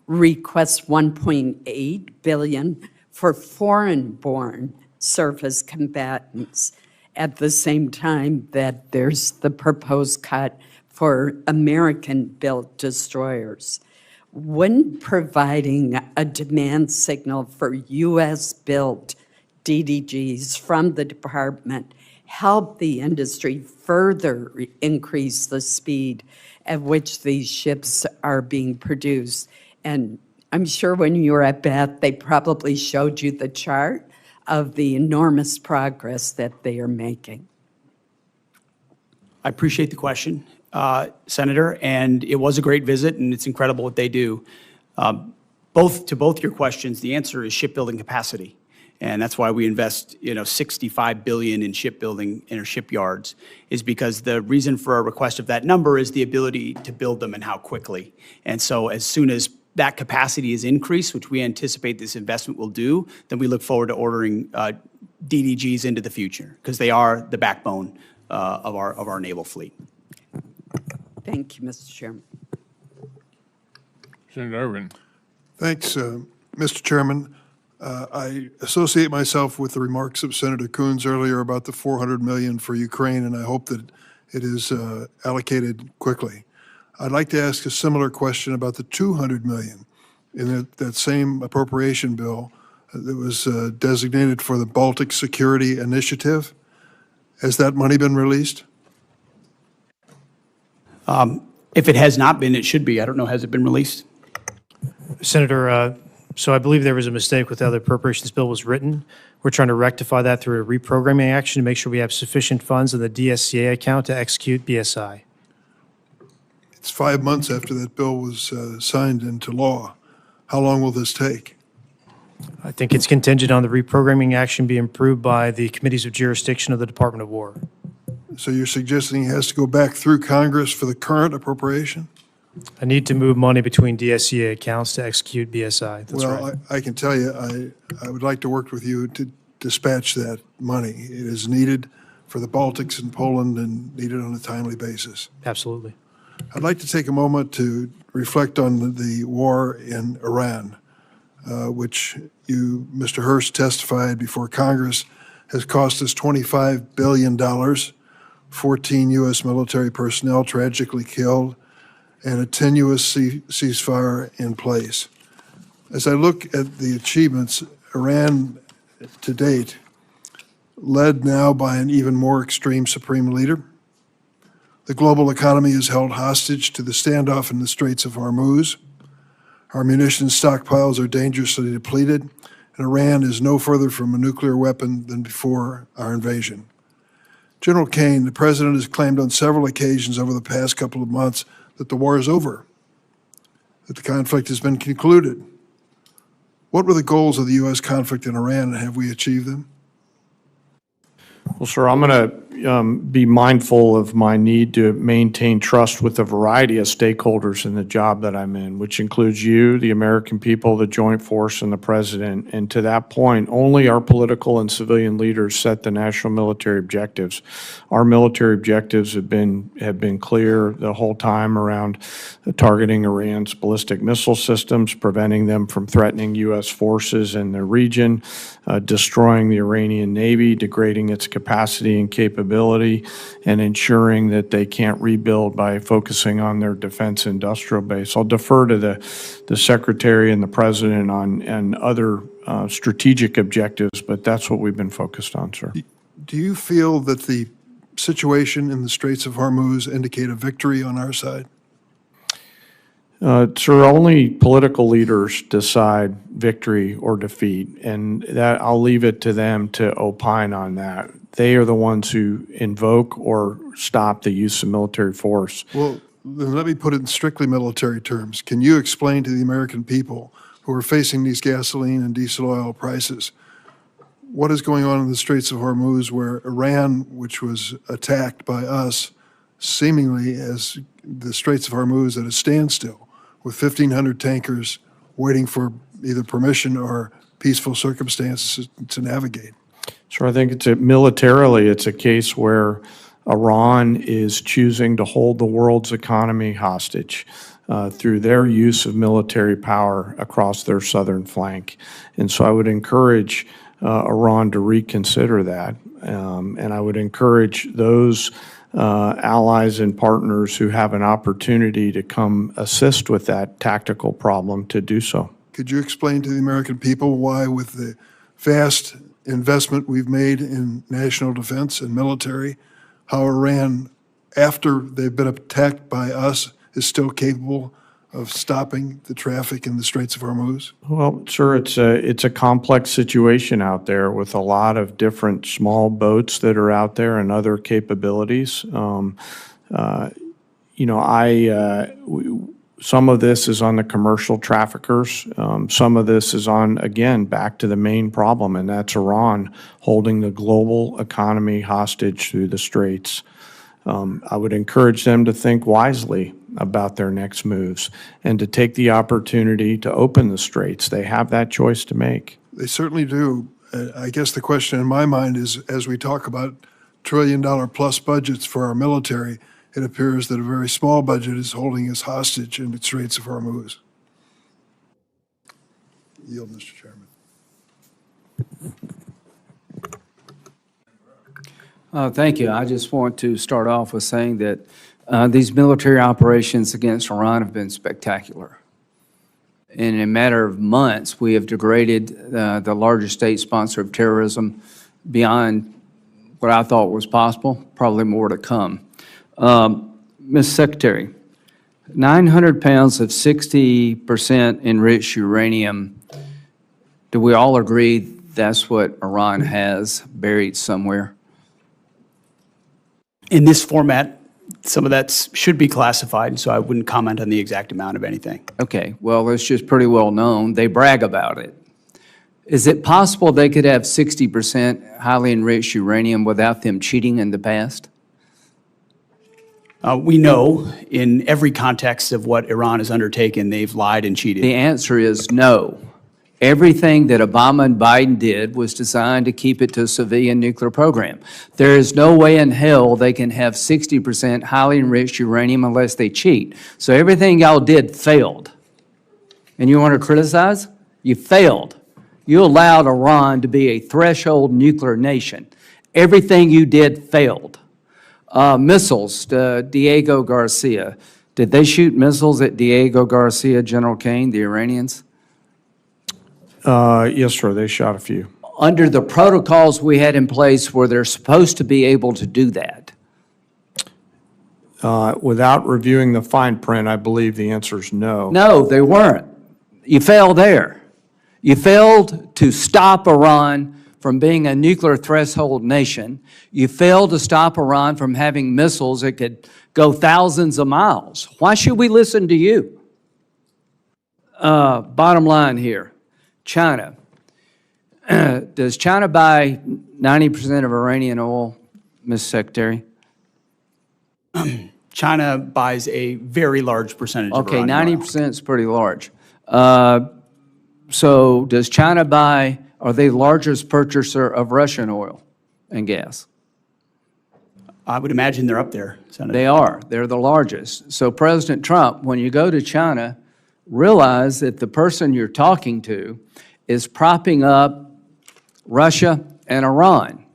request $1.8 billion for foreign-born surface combatants at the same time that there's the proposed cut for American-built destroyers. Wouldn't providing a demand signal for U.S.-built DDGs from the department help the industry further increase the speed at which these ships are being produced? And I'm sure when you were at Bath, they probably showed you the chart of the enormous progress that they are making. I appreciate the question, Senator, and it was a great visit, and it's incredible what they do. To both your questions, the answer is shipbuilding capacity, and that's why we invest, $65 billion in shipbuilding in our shipyards, is because the reason for a request of that number is the ability to build them and how quickly. And so as soon as that capacity is increased, which we anticipate this investment will do, then we look forward to ordering DDGs into the future, because they are the backbone of our naval fleet. Thank you, Mr. Chairman. Senator Ervin. Thanks, Mr. Chairman. I associate myself with the remarks of Senator Coons earlier about the $400 million for Ukraine, and I hope that it is allocated quickly. I'd like to ask a similar question about the $200 million in that same appropriation bill that was designated for the Baltic Security Initiative. Has that money been released? If it has not been, it should be. I don't know, has it been released? Senator, so I believe there was a mistake with how the appropriations bill was written. We're trying to rectify that through a reprogramming action to make sure we have sufficient funds in the DSCA account to execute BSI. It's 5 months after that bill was signed into law. How long will this take? I think it's contingent on the reprogramming action being approved by the committees of jurisdiction of the Department of War. So you're suggesting it has to go back through Congress for the current appropriation? I need to move money between DSCA accounts to execute BSI. That's right. Well, I can tell you, I would like to work with you to dispatch that money. It is needed for the Baltics and Poland and needed on a timely basis. Absolutely. I'd like to take a moment to reflect on the war in Iran, which you, Mr. Hurst, testified before Congress, has cost us $25 billion, 14 U.S. military personnel tragically killed, and a tenuous ceasefire in place. As I look at the achievements, Iran to date, led now by an even more extreme supreme leader. The global economy is held hostage to the standoff in the Straits of Hormuz. Our munitions stockpiles are dangerously depleted, and Iran is no further from a nuclear weapon than before our invasion. General Caine, the president has claimed on several occasions over the past couple of months that the war is over, that the conflict has been concluded. What were the goals of the U.S. conflict in Iran, and have we achieved them? Well, sir, I'm going to be mindful of my need to maintain trust with a variety of stakeholders in the job that I'm in, which includes you, the American people, the Joint Force, and the President. And to that point, only our political and civilian leaders set the national military objectives. Our military objectives have been clear the whole time around targeting Iran's ballistic missile systems, preventing them from threatening U.S. forces in the region, destroying the Iranian Navy, degrading its capacity and capability, and ensuring that they can't rebuild by focusing on their defense industrial base. I'll defer to the Secretary and the President on other strategic objectives, but that's what we've been focused on, sir. Do you feel that the situation in the Straits of Hormuz indicate a victory on our side? Sir, only political leaders decide victory or defeat, and that I'll leave it to them to opine on that. They are the ones who invoke or stop the use of military force. Well, then let me put it in strictly military terms. Can you explain to the American people who are facing these gasoline and diesel oil prices what is going on in the Straits of Hormuz, where Iran, which was attacked by us, seemingly as the Straits of Hormuz at a standstill, with 1,500 tankers waiting for either permission or peaceful circumstances to navigate? So I think militarily, it's a case where Iran is choosing to hold the world's economy hostage through their use of military power across their southern flank. And so I would encourage Iran to reconsider that. And I would encourage those allies and partners who have an opportunity to come assist with that tactical problem to do so. Could you explain to the American people why, with the vast investment we've made in national defense and military, how Iran, after they've been attacked by us, is still capable of stopping the traffic in the Straits of Hormuz? Well, sir, it's a complex situation out there with a lot of different small boats that are out there and other capabilities. Some of this is on the commercial traffickers. Some of this is on, again, back to the main problem, and that's Iran holding the global economy hostage through the Straits. I would encourage them to think wisely about their next moves and to take the opportunity to open the Straits. They have that choice to make. They certainly do. I guess the question in my mind is, as we talk about trillion-dollar-plus budgets for our military, it appears that a very small budget is holding us hostage in the Straits of Hormuz. Yield, Mr. Chairman. Thank you. I just want to start off with saying that these military operations against Iran have been spectacular. In a matter of months, we have degraded the largest state sponsor of terrorism beyond what I thought was possible, probably more to come. Ms. Secretary, 900 pounds of 60% enriched uranium, do we all agree that's what Iran has buried somewhere? In this format, some of that should be classified, so I wouldn't comment on the exact amount of anything. Okay, well, it's just pretty well known. They brag about it. Is it possible they could have 60% highly enriched uranium without them cheating in the past? We know in every context of what Iran has undertaken, they've lied and cheated. The answer is no. Everything that Obama and Biden did was designed to keep it to a civilian nuclear program. There is no way in hell they can have 60% highly enriched uranium unless they cheat. So everything y'all did failed. And you want to criticize? You failed. You allowed Iran to be a threshold nuclear nation. Everything you did failed. Missiles, Diego Garcia. Did they shoot missiles at Diego Garcia, General Caine, the Iranians? Yes, sir, they shot a few. Under the protocols we had in place, were they supposed to be able to do that? Without reviewing the fine print, I believe the answer is no. No, they weren't. You failed there. You failed to stop Iran from being a nuclear threshold nation. You failed to stop Iran from having missiles that could go thousands of miles. Why should we listen to you? Bottom line here, China. Does China buy 90% of Iranian oil, Ms. Secretary? China buys a very large percentage of Okay, Iranian oil. 90% is pretty large. So does China buy, are they the largest purchaser of Russian oil and gas? I would imagine they're up there, Senator. They are. They're the largest. So President Trump, when you go to China, realize that the person you're talking to is propping up Russia and Iran.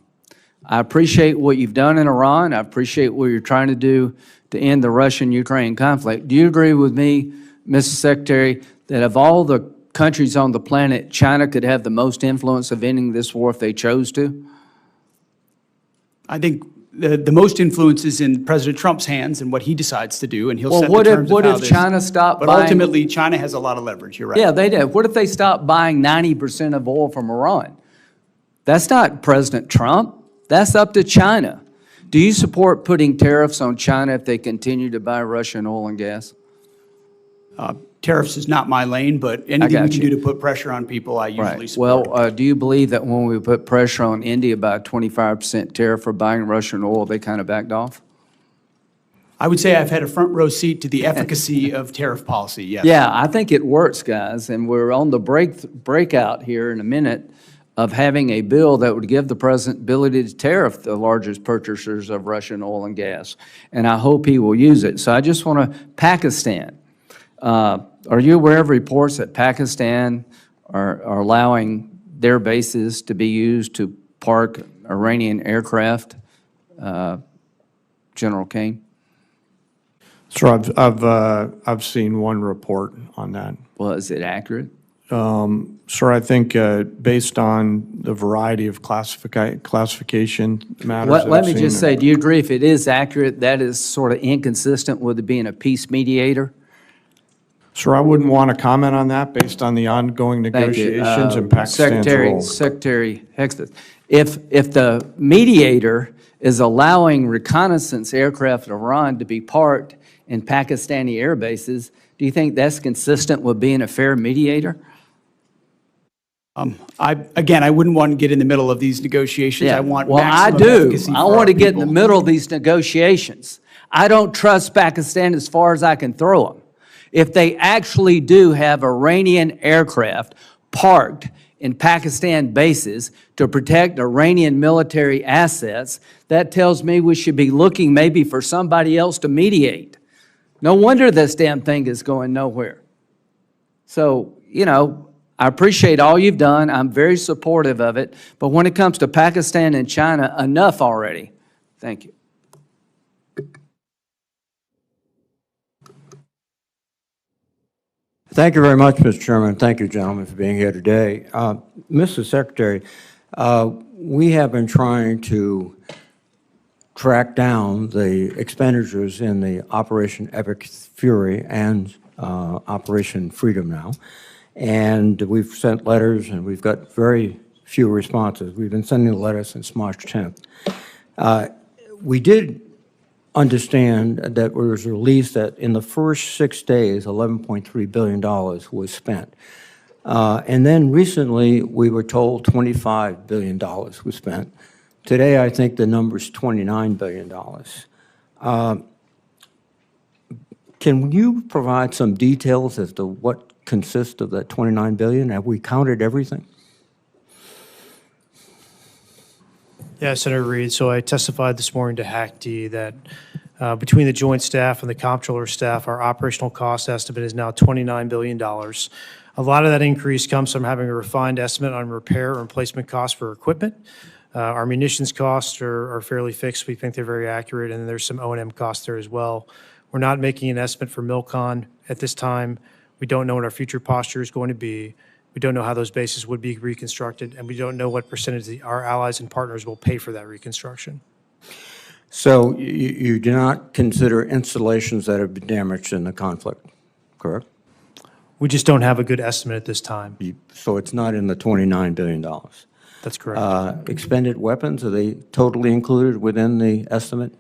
I appreciate what you've done in Iran. I appreciate what you're trying to do to end the Russian-Ukraine conflict. Do you agree with me, Mr. Secretary, that of all the countries on the planet, China could have the most influence of ending this war if they chose to? I think the most influence is in President Trump's hands and what he decides to do, and he'll Well, set what the if- terms what of how if this. China stopped But buying- ultimately, China has a lot of leverage, you're right. Yeah, they did. What if they stopped buying 90% of oil from Iran? That's not President Trump. That's up to China. Do you support putting tariffs on China if they continue to buy Russian oil and gas? Tariffs is not my lane, but anything we got can you. do to put pressure on people, I usually Right. support. Well, do you believe that when we put pressure on India by a 25% tariff for buying Russian oil, they kind of backed off? I would say I've had a front row seat to the efficacy of tariff policy, yes. Yeah, I think it works, guys, and we're on the breakout here in a minute of having a bill that would give the president ability to tariff the largest purchasers of Russian oil and gas, and I hope he will use it. So I just want to, Pakistan, are you aware of reports that Pakistan are allowing their bases to be used to park Iranian aircraft, General Caine? Sir, I've seen one report on that. Well, is it accurate? Sir, I think based on the variety of classification matters that Let I've me seen, just say, do you agree if it is accurate, that is sort of inconsistent with it being a peace mediator? Sir, I wouldn't want to comment on that based on the ongoing Thank you. negotiations and Pakistan's role. Secretary Hegseth, if the mediator is allowing reconnaissance aircraft in Iran to be parked in Pakistani air bases, do you think that's consistent with being a fair mediator? Again, I wouldn't want to get in the middle of these negotiations. I want Well, I maximum do. efficacy I for want our to get in the people. middle of these negotiations. I don't trust Pakistan as far as I can throw them. If they actually do have Iranian aircraft parked in Pakistan bases to protect Iranian military assets, that tells me we should be looking maybe for somebody else to mediate. No wonder this damn thing is going nowhere. So, you know, I appreciate all you've done. I'm very supportive of it. But when it comes to Pakistan and China, enough already. Thank you. Thank you very much, Mr. Chairman. Thank you, gentlemen, for being here today. Mr. Secretary, we have been trying to track down the expenditures in the Operation Epic Fury and Operation Freedom now. And we've sent letters, and we've got very few responses. We've been sending letters since March 10th. We did understand that there was a release that in the first 6 days, $11.3 billion was spent. And then recently, we were told $25 billion was spent. Today, I think the number is $29 billion. Can you provide some details as to what consist of that 29 billion? Have we counted everything? Yeah, Senator Reed, so I testified this morning to HACD that between the joint staff and the comptroller staff, our operational cost estimate is now $29 billion. A lot of that increase comes from having a refined estimate on repair and replacement costs for equipment. Our munitions costs are fairly fixed. We think they're very accurate, and there's some O&M costs there as well. We're not making an estimate for MILCON at this time. We don't know what our future posture is going to be. We don't know how those bases would be reconstructed, and we don't know what percentage our allies and partners will pay for that reconstruction. So you do not consider installations that have been damaged in the conflict, correct? We just don't have a good estimate at this time. So it's not in the $29 billion. That's correct. Expended weapons, are they totally included within the estimate?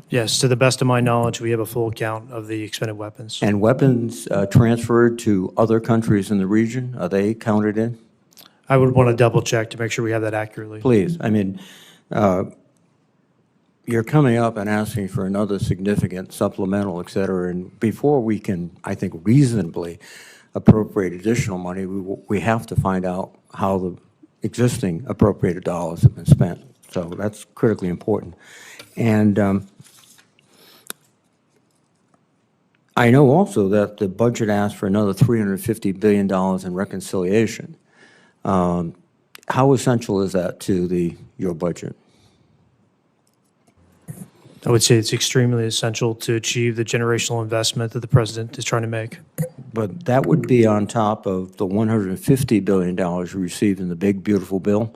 Yes, to the best of my knowledge, we have a full count of the expended weapons. And weapons transferred to other countries in the region, are they counted in? I would want to double check to make sure we have that accurately. Please, I mean, you're coming up and asking for another significant supplemental, et cetera, and before we can, I think, reasonably appropriate additional money, we have to find out how the existing appropriated dollars have been spent. So that's critically important. And I know also that the budget asked for another $350 billion in reconciliation. How essential is that to your budget? I would say it's extremely essential to achieve the generational investment that the president is trying to make. But that would be on top of the $150 billion we received in the big, beautiful bill,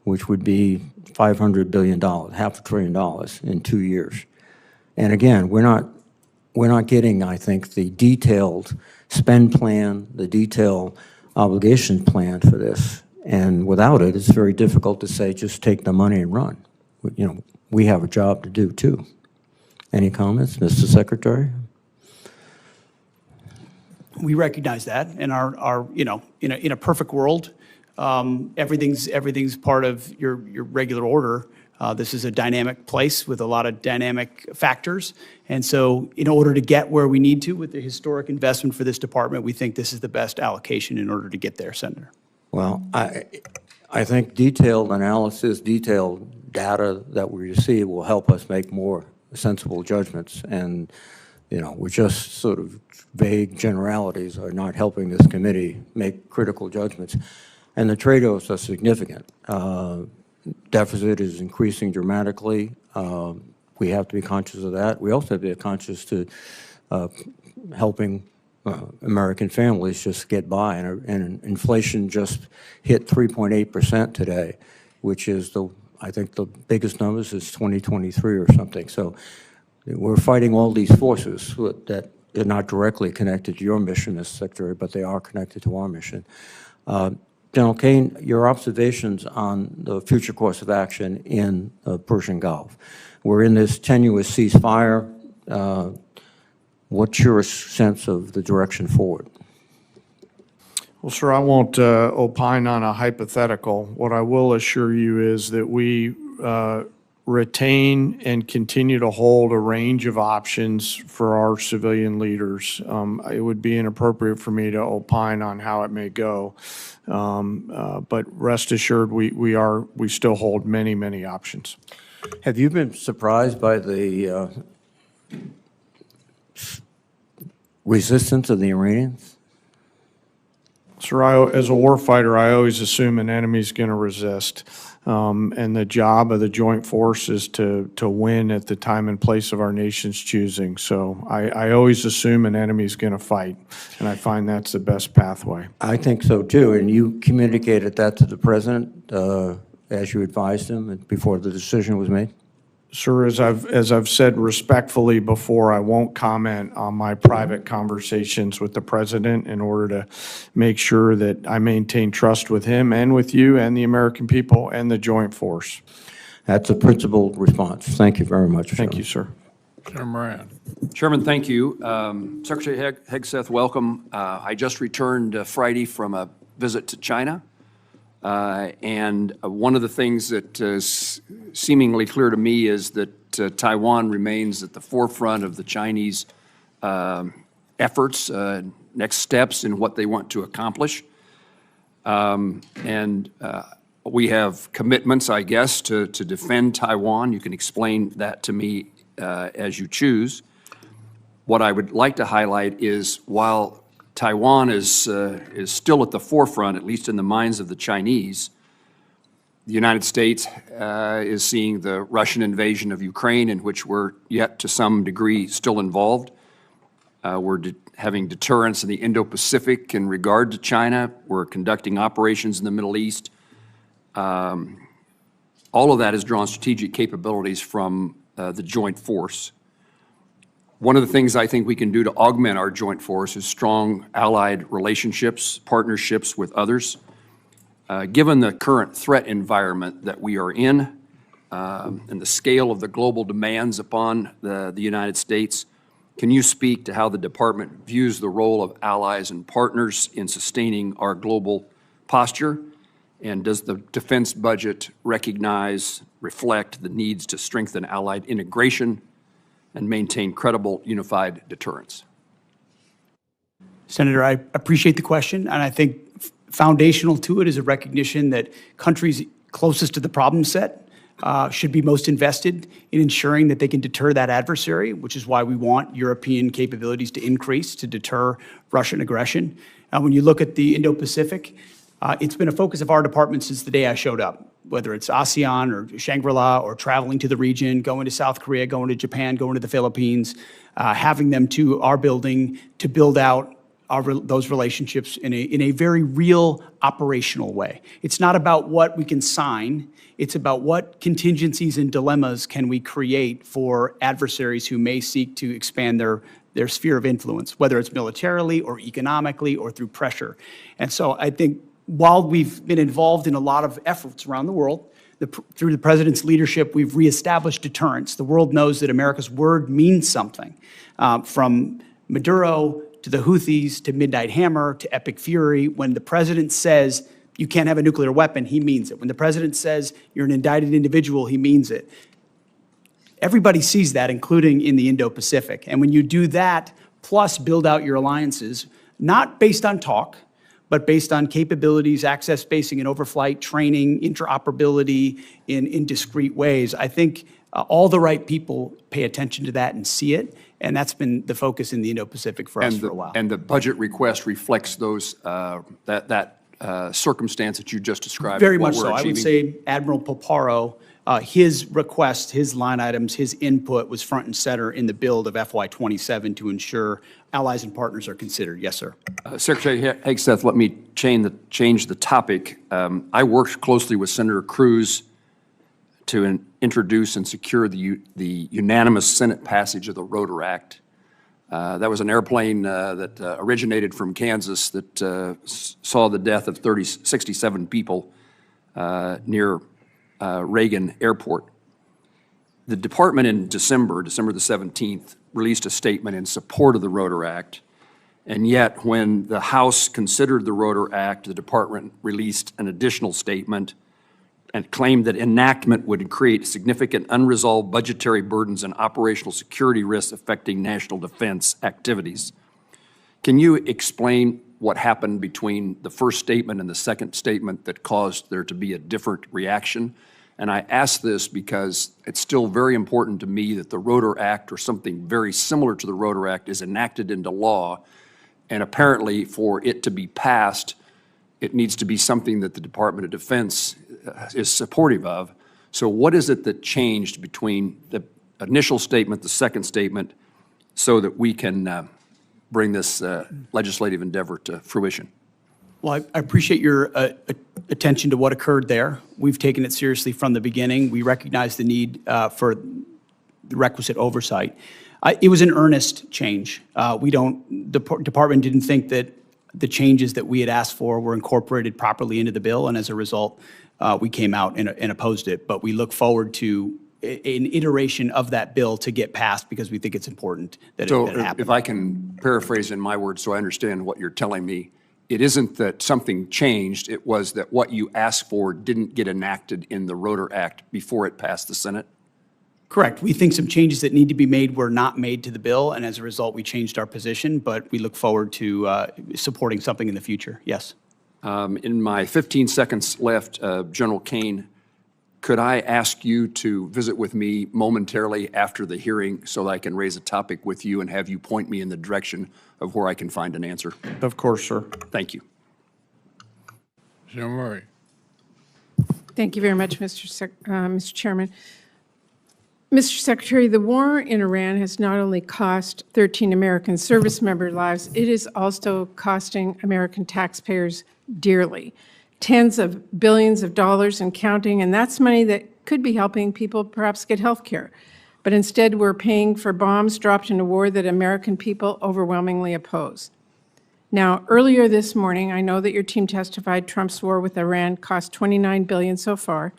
which would be $500 billion, half $1 trillion in 2 years. And again, we're not getting, I think, the detailed spend plan, the detailed obligation plan for this. And without it, it's very difficult to say, just take the money and run. You know, we have a job to do too. Any comments, Mr. Secretary? We recognize that, and our you know, in a perfect world, everything's part of your regular order. This is a dynamic place with a lot of dynamic factors, and so in order to get where we need to with the historic investment for this department, we think this is the best allocation in order to get there, Senator. Well, I think detailed analysis, detailed data that we receive will help us make more sensible judgments. And, you know, we're just sort of vague generalities are not helping this committee make critical judgments. And the trade-offs are significant. Deficit is increasing dramatically. We have to be conscious of that. We also have to be conscious to helping American families just get by. And inflation just hit 3.8% today, which is I think the biggest numbers is 2023 or something. So we're fighting all these forces that are not directly connected to your mission, Mr. Secretary, but they are connected to our mission. General Caine, your observations on the future course of action in the Persian Gulf. We're in this tenuous ceasefire. What's your sense of the direction forward? Well, sir, I won't opine on a hypothetical. What I will assure you is that we retain and continue to hold a range of options for our civilian leaders. It would be inappropriate for me to opine on how it may go, but rest assured, we still hold many, many options. Have you been surprised by the resistance of the Iranians? Sir, as a warfighter, I always assume an enemy's going to resist. And the job of the joint force is to win at the time and place of our nation's choosing. So I always assume an enemy's going to fight, and I find that's the best pathway. I think so too, and you communicated that to the president as you advised him before the decision was made? Sir, as I've said respectfully before, I won't comment on my private conversations with the president in order to make sure that I maintain trust with him and with you and the American people and the joint force. That's a principled response. Thank you very much. Thank you, sir. Senator Moran. Chairman, thank you. Secretary Hegseth, welcome. I just returned Friday from a visit to China. And one of the things that is seemingly clear to me is that Taiwan remains at the forefront of the Chinese efforts, next steps in what they want to accomplish. We have commitments, I guess, to defend Taiwan. You can explain that to me as you choose. What I would like to highlight is while Taiwan is still at the forefront, at least in the minds of the Chinese, the United States is seeing the Russian invasion of Ukraine, in which we're yet to some degree still involved. We're having deterrence in the Indo-Pacific in regard to China. We're conducting operations in the Middle East. All of that has drawn strategic capabilities from the joint force. One of the things I think we can do to augment our joint force is strong allied relationships, partnerships with others. Given the current threat environment that we are in and the scale of the global demands upon the United States, can you speak to how the department views the role of allies and partners in sustaining our global posture? And does the defense budget recognize, reflect the needs to strengthen allied integration and maintain credible unified deterrence? Senator, I appreciate the question, and I think foundational to it is a recognition that countries closest to the problem set should be most invested in ensuring that they can deter that adversary, which is why we want European capabilities to increase to deter Russian aggression. When you look at the Indo-Pacific, it's been a focus of our department since the day I showed up, whether it's ASEAN or Shangri-La or traveling to the region, going to South Korea, going to Japan, going to the Philippines, having them to our building to build out those relationships in a very real operational way. It's not about what we can sign. It's about what contingencies and dilemmas can we create for adversaries who may seek to expand their sphere of influence, whether it's militarily or economically or through pressure. And so I think while we've been involved in a lot of efforts around the world, through the president's leadership, we've reestablished deterrence. The world knows that America's word means something, from Maduro to the Houthis to Midnight Hammer to Epic Fury. When the president says you can't have a nuclear weapon, he means it. When the president says you're an indicted individual, he means it. Everybody sees that, including in the Indo-Pacific. And when you do that, plus build out your alliances, not based on talk, but based on capabilities, access, spacing, and overflight, training, interoperability in discrete ways, I think all the right people pay attention to that and see it. And that's been the focus in the Indo-Pacific for us for a while. And the budget request reflects those circumstance that you just described. Very much so. I would say Admiral Poparo, his request, his line items, his input was front and center in the build of FY27 to ensure allies and partners are considered. Yes, sir. Secretary Hegseth, let me change the topic. I worked closely with Senator Cruz to introduce and secure the unanimous Senate passage of the Rotor Act. That was an airplane that originated from Kansas that saw the death of 67 people near Reagan Airport. The department in December the 17th, released a statement in support of the Rotor Act, and yet when the House considered the Rotor Act, the department released an additional statement and claimed that enactment would create significant unresolved budgetary burdens and operational security risks affecting national defense activities. Can you explain what happened between the first statement and the second statement that caused there to be a different reaction? And I ask this because it's still very important to me that the Rotor Act or something very similar to the Rotor Act is enacted into law, and apparently for it to be passed, it needs to be something that the Department of Defense is supportive of. So what is it that changed between the initial statement, the second statement, so that we can bring this legislative endeavor to fruition? Well, I appreciate your attention to what occurred there. We've taken it seriously from the beginning. We recognize the need for the requisite oversight. It was an earnest change. The department didn't think that the changes that we had asked for were incorporated properly into the bill, and as a result, we came out and opposed it. But we look forward to an iteration of that bill to get passed because we think it's important that it happen. If I can paraphrase in my words so I understand what you're telling me, it isn't that something changed, it was that what you asked for didn't get enacted in the Rotor Act before it passed the Senate? Correct. We think some changes that need to be made were not made to the bill, and as a result, we changed our position, but we look forward to supporting something in the future. Yes. In my 15 seconds left, General Caine, could I ask you to visit with me momentarily after the hearing so that I can raise a topic with you and have you point me in the direction of where I can find an answer? Of course, sir. Thank you. Senator Murray. Thank you very much, Mr. Chairman. Mr. Secretary, the war in Iran has not only cost 13 American service member lives, it is also costing American taxpayers dearly. Tens of billions of dollars and counting, and that's money that could be helping people perhaps get health care. But instead, we're paying for bombs dropped in a war that American people overwhelmingly oppose. Now, earlier this morning, I know that your team testified Trump's war with Iran cost $29 billion so far.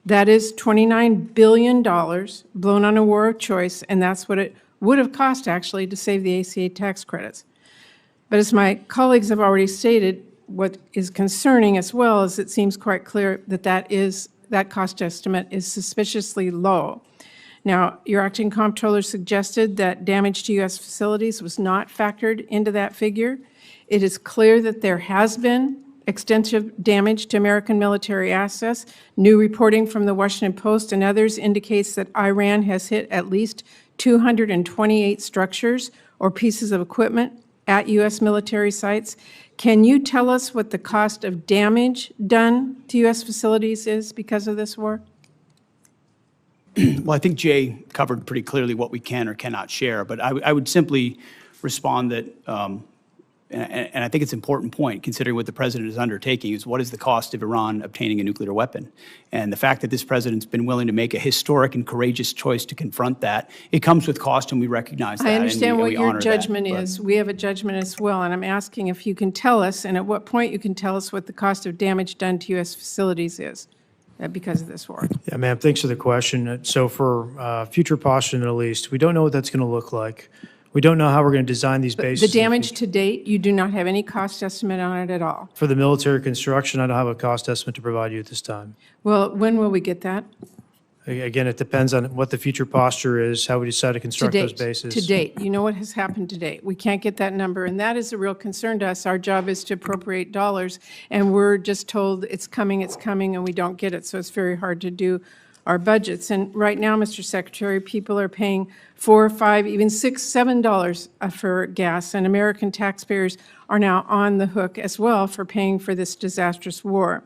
That is $29 billion blown on a war of choice, and that's what it would have cost, actually, to save the ACA tax credits. But as my colleagues have already stated, what is concerning as well is it seems quite clear that that cost estimate is suspiciously low. Now, your acting comptroller suggested that damage to U.S. facilities was not factored into that figure. It is clear that there has been extensive damage to American military assets. New reporting from the Washington Post and others indicates that Iran has hit at least 228 structures or pieces of equipment at U.S. military sites. Can you tell us what the cost of damage done to U.S. facilities is because of this war? Well, I think Jay covered pretty clearly what we can or cannot share, but I would simply respond that, and I think it's an important point, considering what the president is undertaking, is what is the cost of Iran obtaining a nuclear weapon? And the fact that this president's been willing to make a historic and courageous choice to confront that, it comes with cost, and we recognize that. I understand what your judgment that, is. We have a judgment as well, and I'm asking if you can tell us, and at what point you can tell us what the cost of damage done to U.S. facilities is because of this war. Yeah, ma'am, thanks for the question. So for future posture in the Middle East, we don't know what that's going to look like. We don't know how we're going to design these bases. The damage to date, you do not have any cost estimate on it at all. For the military construction, I don't have a cost estimate to provide you at this time. Well, when will we get that? Again, it depends on what the future posture is, how we decide to construct those bases. To date, you know what has happened to date. We can't get that number, and that is a real concern to us. Our job is to appropriate dollars, and we're just told it's coming, and we don't get it, so it's very hard to do our budgets. And right now, Mr. Secretary, people are paying $4, $5, even $6, $7 for gas, and American taxpayers are now on the hook as well for paying for this disastrous war.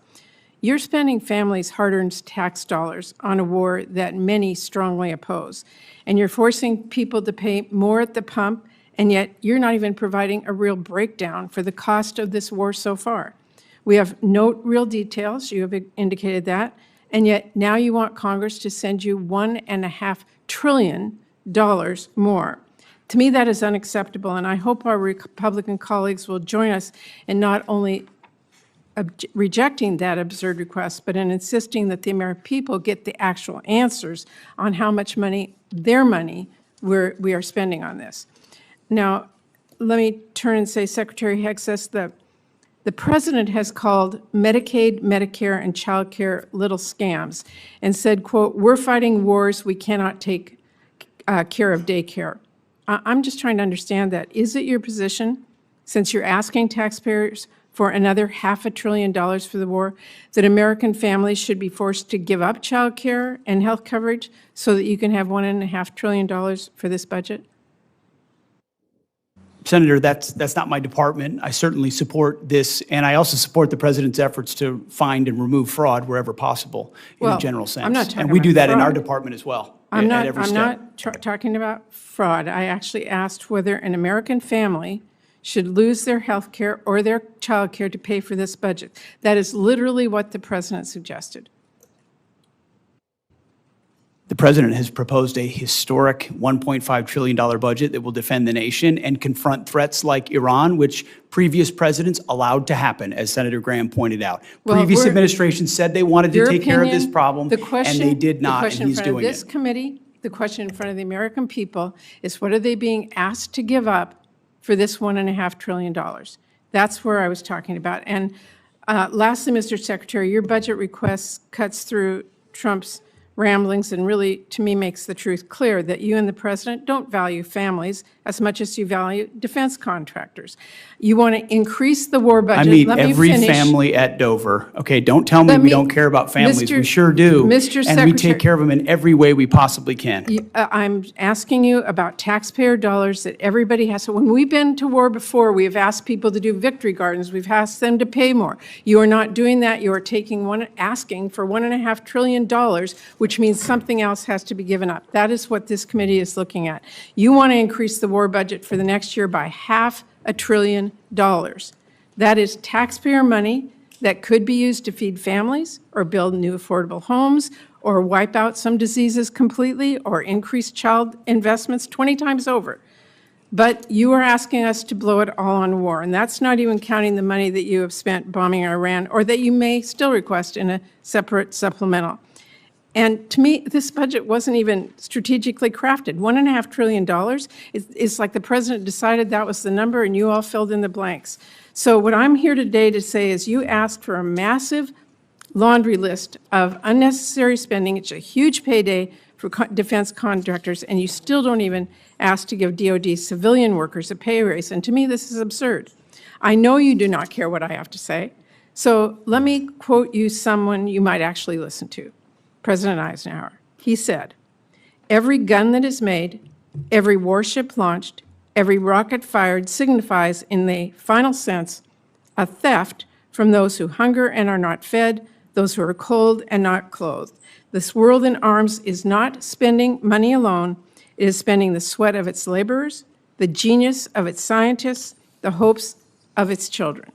You're spending families' hard-earned tax dollars on a war that many strongly oppose, and you're forcing people to pay more at the pump, and yet you're not even providing a real breakdown for the cost of this war so far. We have no real details, you have indicated that, and yet now you want Congress to send you $1.5 trillion more. To me, that is unacceptable, and I hope our Republican colleagues will join us in not only rejecting that absurd request, but in insisting that the American people get the actual answers on how much money, their money, we are spending on this. Now, let me turn and say, Secretary Hegseth, the president has called Medicaid, Medicare, and child care little scams and said, quote, we're fighting wars, we cannot take care of daycare. I'm just trying to understand that. Is it your position, since you're asking taxpayers for another $500 billion for the war, that American families should be forced to give up child care and health coverage so that you can have $1.5 trillion for this budget? Senator, that's not my department. I certainly support this, and I also support the president's efforts to find and remove fraud wherever possible in a general sense. I'm not talking and we do about that in our fraud. department as well. I'm at every step. not talking about fraud. I actually asked whether an American family should lose their health care or their child care to pay for this budget. That is literally what the president suggested. The president has proposed a historic $1.5 trillion budget that will defend the nation and confront threats like Iran, which previous presidents allowed to happen, as Senator Graham pointed out. Well, Previous administrations said they wanted to take care of this problem, and they did not, and he's doing it. The question in front of this committee, the question in front of the American people is, what are they being asked to give up for this $1.5 trillion? That's where I was talking about. And lastly, Mr. Secretary, your budget request cuts through Trump's ramblings and really, to me, makes the truth clear that you and the president don't value families as much as you value defense contractors. You want to increase the war budget. I meet Let me every finish. family at Dover. Okay, don't tell me Let we me- don't care about families. We Mr. sure do. Mr. And we Secretary- take care of them in every way we possibly can. I'm asking you about taxpayer dollars that everybody has. So when we've been to war before, we have asked people to do victory gardens. We've asked them to pay more. You are not doing that. You are asking for $1.5 trillion, which means something else has to be given up. That is what this committee is looking at. You want to increase the war budget for the next year by $500 billion. That is taxpayer money that could be used to feed families or build new affordable homes or wipe out some diseases completely or increase child investments 20 times over. But you are asking us to blow it all on war, and that's not even counting the money that you have spent bombing Iran or that you may still request in a separate supplemental. And to me, this budget wasn't even strategically crafted. $1.5 trillion, it's like the president decided that was the number and you all filled in the blanks. So what I'm here today to say is you asked for a massive laundry list of unnecessary spending. It's a huge payday for defense contractors, and you still don't even ask to give DOD civilian workers a pay raise. And to me, this is absurd. I know you do not care what I have to say. So let me quote you someone you might actually listen to, President Eisenhower. He said, "Every gun that is made, every warship launched, every rocket fired signifies, in the final sense, a theft from those who hunger and are not fed, those who are cold and not clothed. This world in arms is not spending money alone. It is spending the sweat of its laborers, the genius of its scientists, the hopes of its children."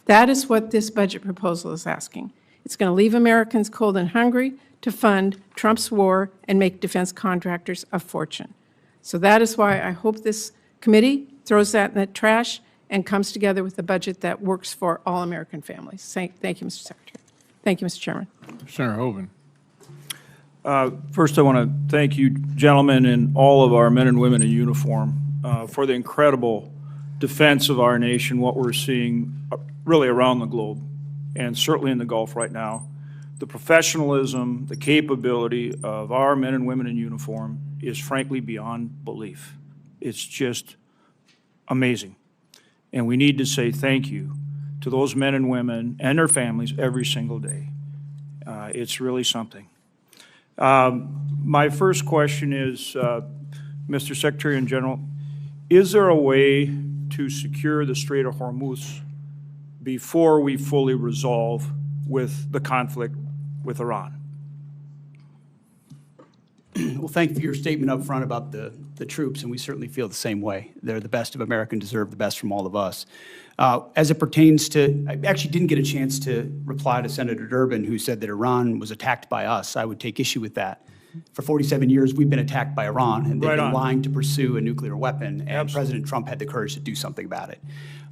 That is what this budget proposal is asking. It's going to leave Americans cold and hungry to fund Trump's war and make defense contractors a fortune. So that is why I hope this committee throws that in the trash and comes together with a budget that works for all American families. Thank you, Mr. Secretary. Thank you, Mr. Chairman. Senator Hoeven. First, I want to thank you, gentlemen, and all of our men and women in uniform for the incredible defense of our nation, what we're seeing really around the globe, and certainly in the Gulf right now. The professionalism, the capability of our men and women in uniform is frankly beyond belief. It's just amazing. And we need to say thank you to those men and women and their families every single day. It's really something. My first question is, Mr. Secretary in General, is there a way to secure the Strait of Hormuz before we fully resolve with the conflict with Iran? Well, thank you for your statement up front about the troops, and we certainly feel the same way. They're the best of America and deserve the best from all of us. As it pertains to, I actually didn't get a chance to reply to Senator Durbin, who said that Iran was attacked by us. I would take issue with that. For 47 years, we've been attacked by Iran, and they've been lying to pursue a nuclear weapon, and President Trump had the courage to do something about it.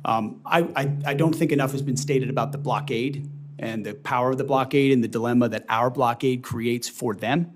I don't think enough has been stated about the blockade and the power of the blockade and the dilemma that our blockade creates for them.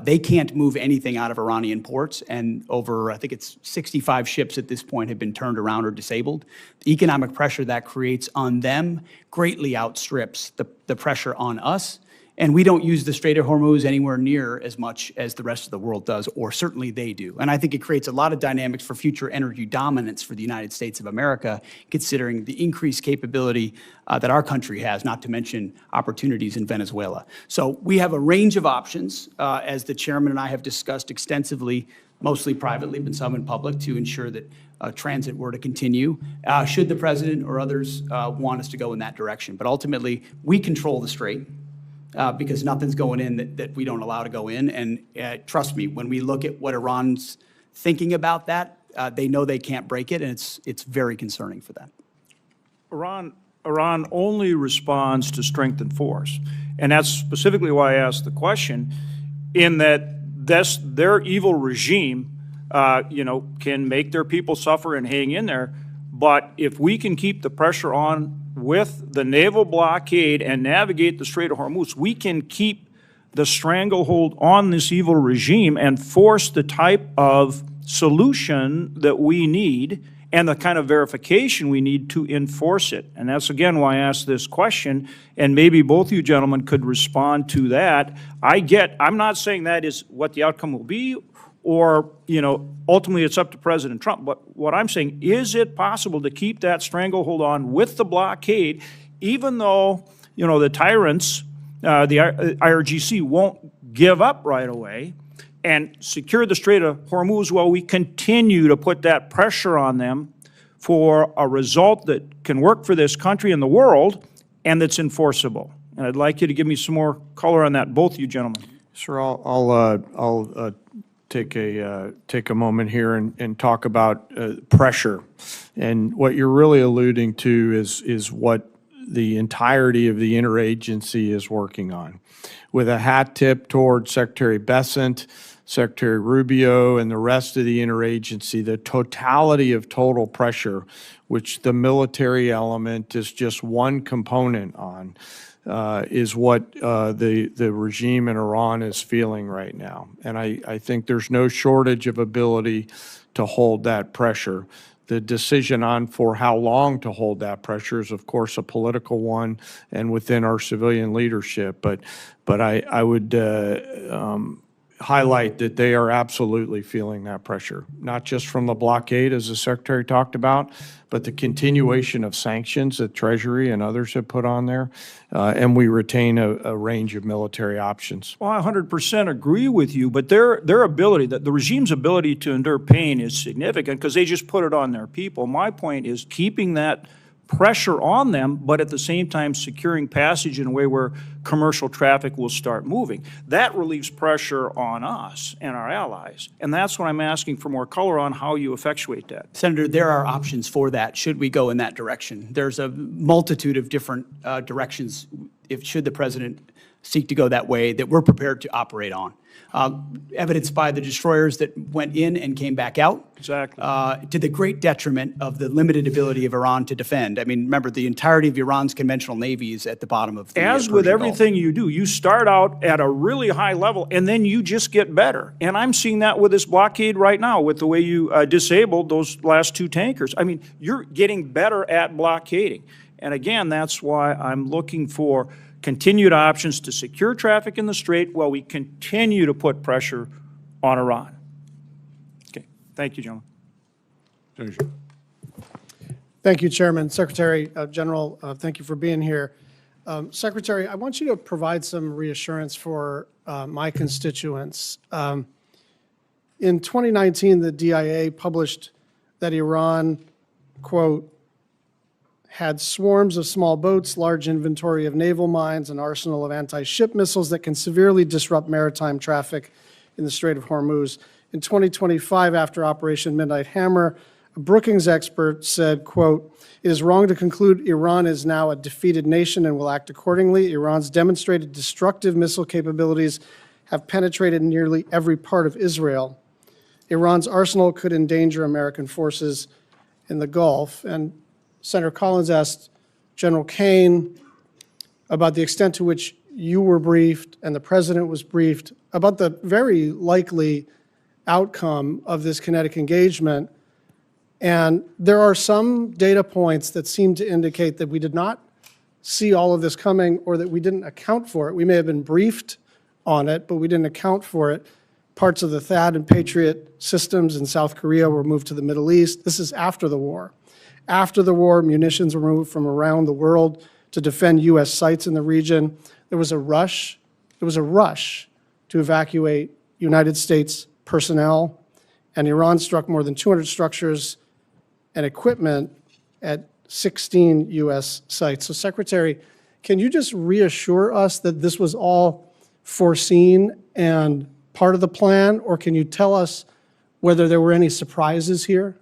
They can't move anything out of Iranian ports, and over, I think it's 65 ships at this point have been turned around or disabled. The economic pressure that creates on them greatly outstrips the pressure on us, and we don't use the Strait of Hormuz anywhere near as much as the rest of the world does, or certainly they do. And I think it creates a lot of dynamics for future energy dominance for the United States of America, considering the increased capability that our country has, not to mention opportunities in Venezuela. So we have a range of options, as the chairman and I have discussed extensively, mostly privately, but some in public, to ensure that transit were to continue, should the president or others want us to go in that direction. But ultimately, we control the strait. Because nothing's going in that we don't allow to go in. And trust me, when we look at what Iran's thinking about that, they know they can't break it, and it's very concerning for them. Iran only responds to strength and force. And that's specifically why I asked the question, in that their evil regime can make their people suffer and hang in there. But if we can keep the pressure on with the naval blockade and navigate the Strait of Hormuz, we can keep the stranglehold on this evil regime and force the type of solution that we need and the kind of verification we need to enforce it. And that's, again, why I asked this question, and maybe both of you gentlemen could respond to that. I'm not saying that is what the outcome will be, or, ultimately it's up to President Trump, but what I'm saying, is it possible to keep that stranglehold on with the blockade, even though, the tyrants, the IRGC won't give up right away, and secure the Strait of Hormuz while we continue to put that pressure on them for a result that can work for this country and the world, and that's enforceable? And I'd like you to give me some more color on that, both of you gentlemen. Sir, I'll take a moment here and talk about pressure. And what you're really alluding to is what the entirety of the interagency is working on. With a hat tip toward Secretary Bessent, Secretary Rubio, and the rest of the interagency, the totality of total pressure, which the military element is just one component on, is what the regime in Iran is feeling right now. And I think there's no shortage of ability to hold that pressure. The decision on for how long to hold that pressure is, of course, a political one and within our civilian leadership. But I would highlight that they are absolutely feeling that pressure, not just from the blockade, as the Secretary talked about, but the continuation of sanctions that Treasury and others have put on there, and we retain a range of military options. Well, I 100% agree with you, but their ability, the regime's ability to endure pain is significant because they just put it on their people. My point is keeping that pressure on them, but at the same time securing passage in a way where commercial traffic will start moving. That relieves pressure on us and our allies, and that's what I'm asking for more color on how you effectuate that. Senator, there are options for that, should we go in that direction. There's a multitude of different directions, should the president seek to go that way, that we're prepared to operate on. Evidenced by the destroyers that went in and came back out. Exactly. To the great detriment of the limited ability of Iran to defend. I mean, remember, the entirety of Iran's conventional navy is at the bottom of the As with everything you do, you start out at a really high level, and then you just get better. And I'm seeing that with this blockade right now, with the way you disabled those last two tankers. I mean, you're getting better at blockading. And again, that's why I'm looking for continued options to secure traffic in the Strait while we continue to put pressure on Iran. Okay, thank you, gentlemen. Thank you, Chairman. Secretary General, thank you for being here. Secretary, I want you to provide some reassurance for my constituents. In 2019, the DIA published that Iran, quote, had swarms of small boats, large inventory of naval mines, an arsenal of anti-ship missiles that can severely disrupt maritime traffic in the Strait of Hormuz. In 2025, after Operation Midnight Hammer, a Brookings expert said, quote, "It is wrong to conclude Iran is now a defeated nation and will act accordingly. Iran's demonstrated destructive missile capabilities have penetrated nearly every part of Israel. Iran's arsenal could endanger American forces in the Gulf." And Senator Collins asked General Caine about the extent to which you were briefed and the president was briefed about the very likely outcome of this kinetic engagement. And there are some data points that seem to indicate that we did not see all of this coming, or that we didn't account for it. We may have been briefed on it, but we didn't account for it. Parts of the THAAD and Patriot systems in South Korea were moved to the Middle East. This is after the war. After the war, munitions were moved from around the world to defend U.S. sites in the region. There was a rush to evacuate United States personnel, and Iran struck more than 200 structures and equipment at 16 U.S. sites. So, Secretary, can you just reassure us that this was all foreseen and part of the plan, or can you tell us whether there were any surprises here?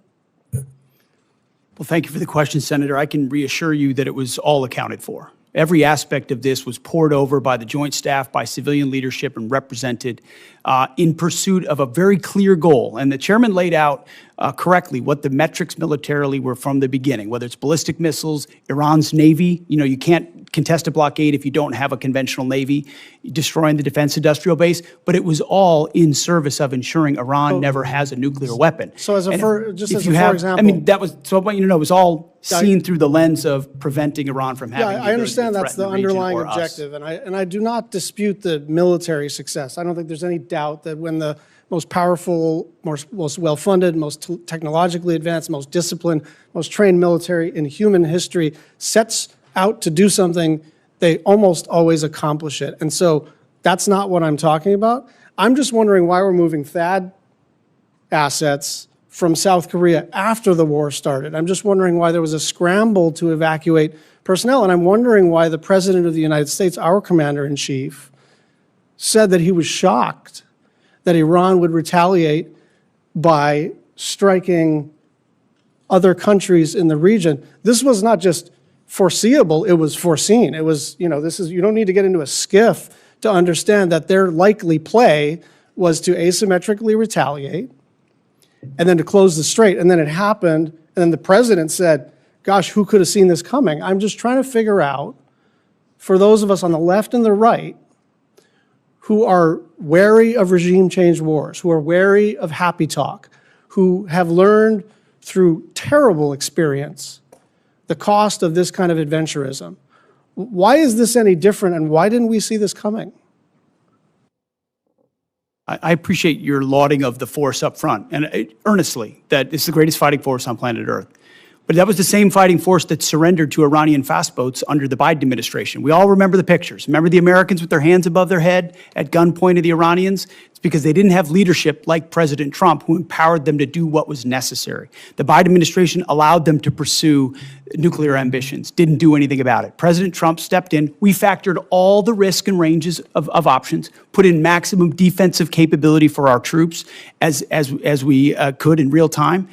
Well, thank you for the question, Senator. I can reassure you that it was all accounted for. Every aspect of this was poured over by the Joint Staff, by civilian leadership, and represented in pursuit of a very clear goal. And the chairman laid out correctly what the metrics militarily were from the beginning, whether it's ballistic missiles, Iran's Navy. You know, you can't contest a blockade if you don't have a conventional Navy, destroying the defense industrial base, but it was all in service of ensuring Iran never has a nuclear weapon. So as a And for, if- just if as you a for have- example. I mean, that was, so I want you to know, it was all Yeah, seen through the lens of preventing Iran from having the Yeah, I ability to understand that's threaten the region underlying or us. objective, and I do not dispute the military success. I don't think there's any doubt that when the most powerful, most well-funded, most technologically advanced, most disciplined, most trained military in human history sets out to do something, they almost always accomplish it. And so that's not what I'm talking about. I'm just wondering why we're moving THAAD assets from South Korea after the war started. I'm just wondering why there was a scramble to evacuate personnel, and I'm wondering why the President of the United States, our Commander-in-Chief, said that he was shocked that Iran would retaliate by striking other countries in the region. This was not just foreseeable, it was foreseen. It was, you know, this is, you don't need to get into a skiff to understand that their likely play was to asymmetrically retaliate and then to close the strait. And then it happened, and then the president said, gosh, who could have seen this coming? I'm just trying to figure out, for those of us on the left and the right, who are wary of regime change wars, who are wary of happy talk, who have learned through terrible experience the cost of this kind of adventurism. Why is this any different, and why didn't we see this coming? I appreciate your lauding of the force up front, and earnestly, that it's the greatest fighting force on planet Earth. But that was the same fighting force that surrendered to Iranian fast boats under the Biden administration. We all remember the pictures. Remember the Americans with their hands above their head at gunpoint to the Iranians? It's because they didn't have leadership like President Trump, who empowered them to do what was necessary. The Biden administration allowed them to pursue nuclear ambitions, didn't do anything about it. President Trump stepped in. We factored all the risk and ranges of options, put in maximum defensive capability for our troops as we could in real time.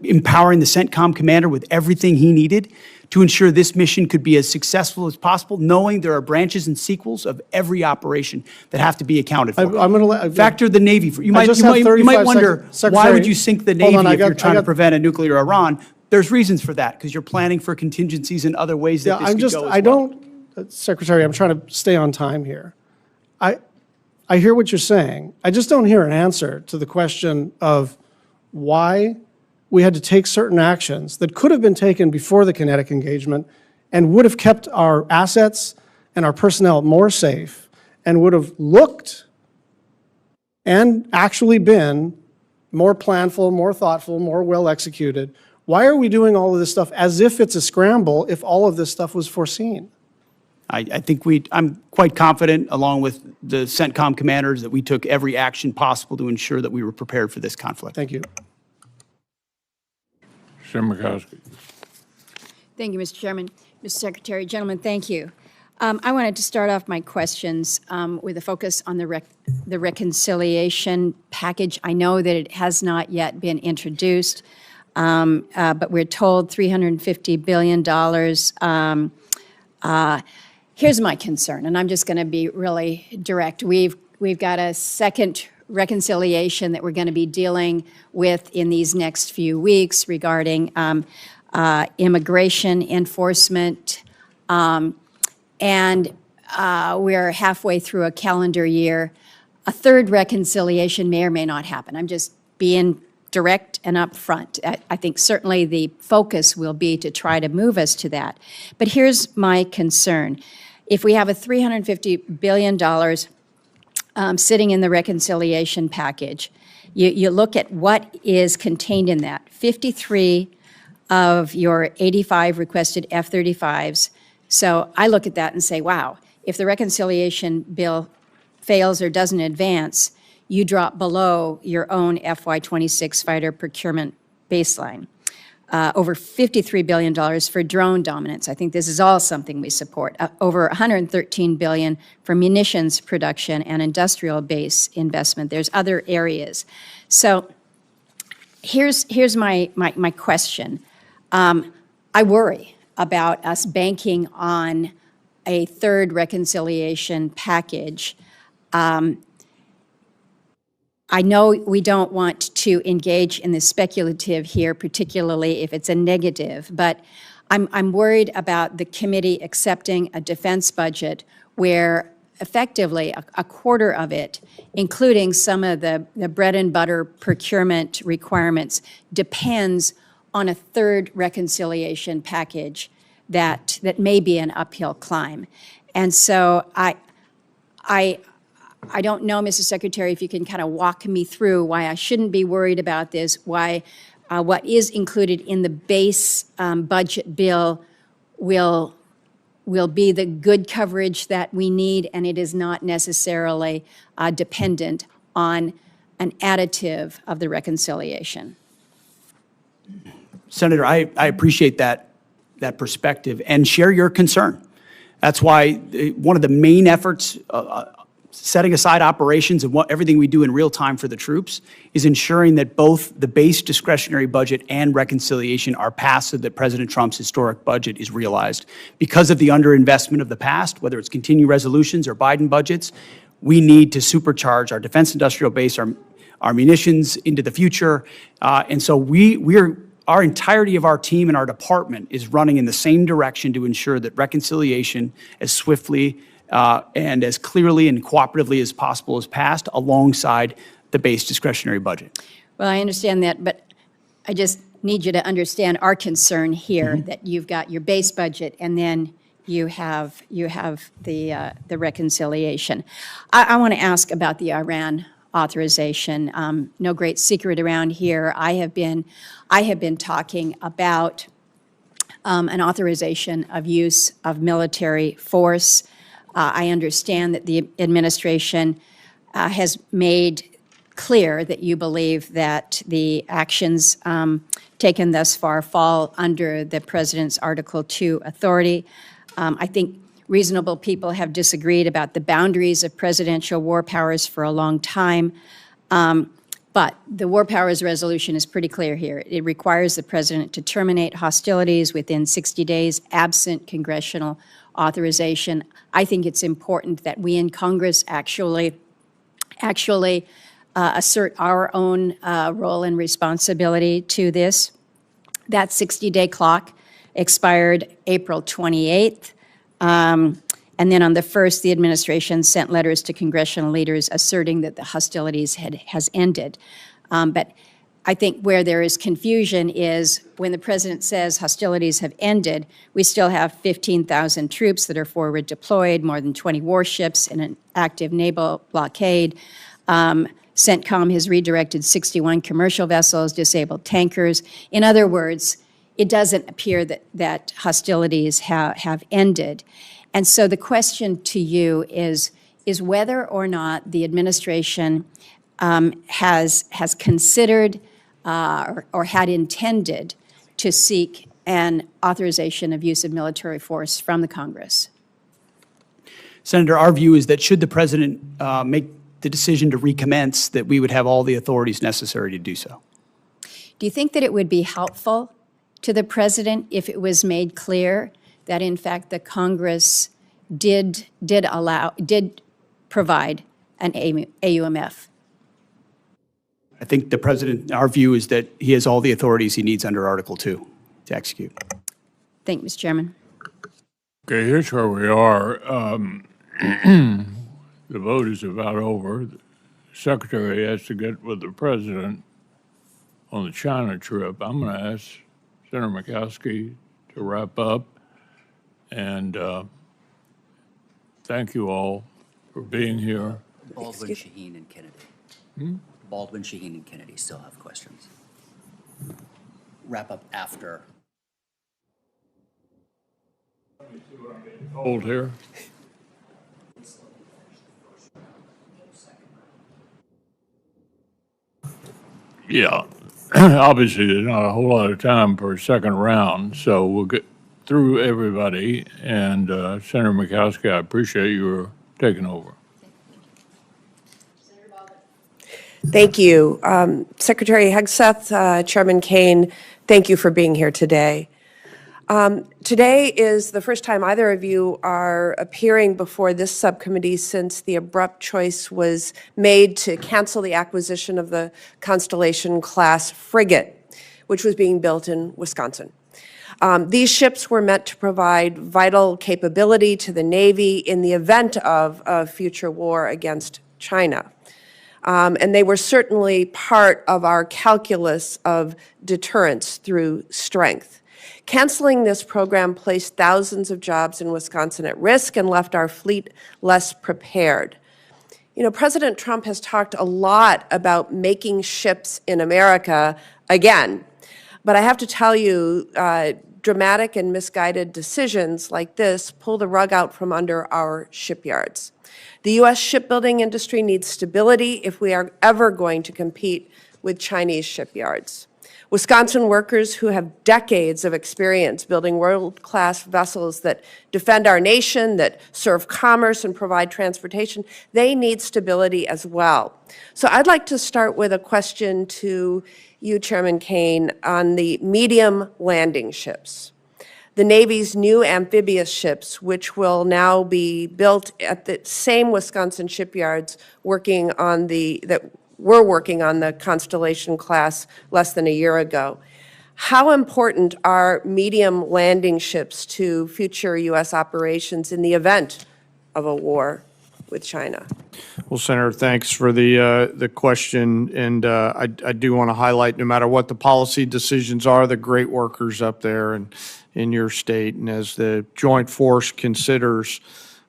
Empowering the CENTCOM commander with everything he needed to ensure this mission could be as successful as possible, knowing there are branches and sequels of every operation that have to be accounted for. I'm going to factor the Navy. You might just have wonder, 35 why Secretary, would you sink the hold Navy on, if you're trying I to prevent a nuclear Iran? There's reasons for that, because you're planning for contingencies in other ways that this could go as well. Secretary, I'm trying to stay on time here. I hear what you're saying. I just don't hear an answer to the question of why we had to take certain actions that could have been taken before the kinetic engagement and would have kept our assets and our personnel more safe and would have looked and actually been more planful, more thoughtful, more well executed. Why are we doing all of this stuff as if it's a scramble if all of this stuff was foreseen? I think I'm quite confident, along with the CENTCOM commanders, that we took every action possible to ensure that we were prepared for this conflict. Thank you. Simikowski. Thank you, Mr. Chairman. Mr. Secretary, gentlemen, thank you. I wanted to start off my questions with a focus on the reconciliation package. I know that it has not yet been introduced, but we're told $350 billion. Here's my concern, and I'm just going to be really direct. We've got a second reconciliation that we're going to be dealing with in these next few weeks regarding immigration enforcement, and we're halfway through a calendar year. A third reconciliation may or may not happen. I'm just being direct and upfront. I think certainly the focus will be to try to move us to that. But here's my concern. If we have a $350 billion sitting in the reconciliation package, you look at what is contained in that. 53 of your 85 requested F-35s. So I look at that and say, wow, if the reconciliation bill fails or doesn't advance, you drop below your own FY26 fighter procurement baseline. Over $53 billion for drone dominance. I think this is all something we support. Over $113 billion for munitions production and industrial base investment. There's other areas. So here's my question. I worry about us banking on a third reconciliation package. I know we don't want to engage in the speculative here, particularly if it's a negative, but I'm worried about the committee accepting a defense budget where effectively a quarter of it, including some of the bread and butter procurement requirements, depends on a third reconciliation package that may be an uphill climb. And so I don't know, Mr. Secretary, if you can kind of walk me through why I shouldn't be worried about this, why what is included in the base budget bill will be the good coverage that we need, and it is not necessarily dependent on an additive of the reconciliation. Senator, I appreciate that perspective and share your concern. That's why one of the main efforts, setting aside operations and everything we do in real time for the troops, is ensuring that both the base discretionary budget and reconciliation are passed so that President Trump's historic budget is realized. Because of the underinvestment of the past, whether it's continuing resolutions or Biden budgets, we need to supercharge our defense industrial base, our munitions into the future. And so our entirety of our team and our department is running in the same direction to ensure that reconciliation as swiftly and as clearly and cooperatively as possible is passed alongside the base discretionary budget. Well, I understand that, but I just need you to understand our concern here, that you've got your base budget and then you have the reconciliation. I want to ask about the Iran authorization. No great secret around here. I have been talking about an authorization of use of military force. I understand that the administration has made clear that you believe that the actions taken thus far fall under the President's Article 2 authority. I think reasonable people have disagreed about the boundaries of presidential war powers for a long time. But the War Powers Resolution is pretty clear here. It requires the President to terminate hostilities within 60 days absent congressional authorization. I think it's important that we in Congress actually assert our own role and responsibility to this. That 60-day clock expired April 28th. And then on the 1st, the administration sent letters to congressional leaders asserting that the hostilities has ended. But I think where there is confusion is when the President says hostilities have ended, we still have 15,000 troops that are forward deployed, more than 20 warships in an active naval blockade. CENTCOM has redirected 61 commercial vessels, disabled tankers. In other words, it doesn't appear that hostilities have ended. And so the question to you is whether or not the administration has considered or had intended to seek an authorization of use of military force from the Congress. Senator, our view is that should the President make the decision to recommence, that we would have all the authorities necessary to do so. Do you think that it would be helpful to the President if it was made clear that in fact the Congress did provide an AUMF? I think the President, our view is that he has all the authorities he needs under Article 2 to execute. Thank you, Mr. Chairman. Okay, here's where we are. The vote is about over. The Secretary has to get with the President on the China trip. I'm going to ask Senator Murkowski to wrap up. And thank you all for being here. Baldwin, Shaheen, and Kennedy. Baldwin, Shaheen, and Kennedy still have questions. Wrap up after. Hold here. Yeah, obviously there's not a whole lot of time for a second round, so we'll get through everybody. And Senator Murkowski, I appreciate your taking over. Thank you. Secretary Hegseth, Chairman Caine, thank you for being here today. Today is the first time either of you are appearing before this subcommittee since the abrupt choice was made to cancel the acquisition of the Constellation-class frigate, which was being built in Wisconsin. These ships were meant to provide vital capability to the Navy in the event of a future war against China. And they were certainly part of our calculus of deterrence through strength. Canceling this program placed thousands of jobs in Wisconsin at risk and left our fleet less prepared. You know, President Trump has talked a lot about making ships in America again. But I have to tell you, dramatic and misguided decisions like this pull the rug out from under our shipyards. The U.S. shipbuilding industry needs stability if we are ever going to compete with Chinese shipyards. Wisconsin workers who have decades of experience building world-class vessels that defend our nation, that serve commerce and provide transportation, they need stability as well. So I'd like to start with a question to you, Chairman Caine, on the medium landing ships. The Navy's new amphibious ships, which will now be built at the same Wisconsin shipyards working on that were working on the Constellation class less than a year ago. How important are medium landing ships to future U.S. operations in the event of a war with China? Well, Senator, thanks for the question, and I do want to highlight, no matter what the policy decisions are, the great workers up there and in your state, and as the Joint Force considers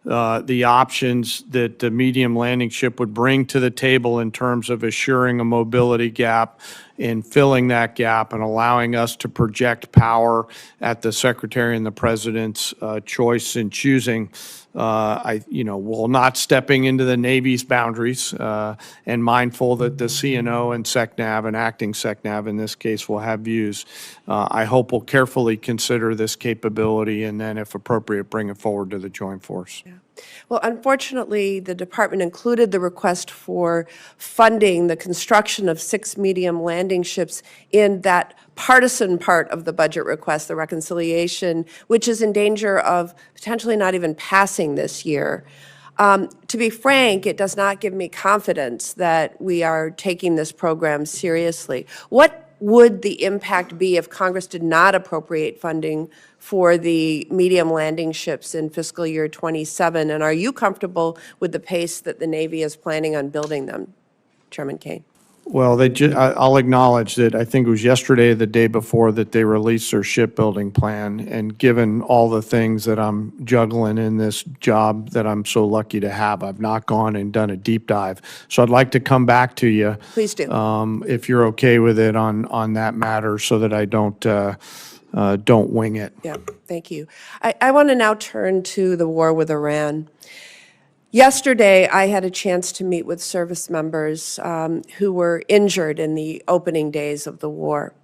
the options that the medium landing ship would bring to the table in terms of assuring a mobility gap and filling that gap and allowing us to project power at the Secretary and the President's choice in choosing. While not stepping into the Navy's boundaries and mindful that the CNO and SECNAV and acting SECNAV in this case will have views, I hope we'll carefully consider this capability and then, if appropriate, bring it forward to the Joint Force. Yeah. Well, unfortunately, the department included the request for funding the construction of 6 medium landing ships in that partisan part of the budget request, the reconciliation, which is in danger of potentially not even passing this year. To be frank, it does not give me confidence that we are taking this program seriously. What would the impact be if Congress did not appropriate funding for the medium landing ships in fiscal year 27? And are you comfortable with the pace that the Navy is planning on building them, Chairman Caine? Well, I'll acknowledge that I think it was yesterday or the day before that they released their shipbuilding plan, and given all the things that I'm juggling in this job that I'm so lucky to have, I've not gone and done a deep dive. So I'd like to come back to you. Please do. If you're okay with it on that matter, so that I don't wing it. Yeah, thank you. I want to now turn to the war with Iran. Yesterday, I had a chance to meet with service members who were injured in the opening days of the war.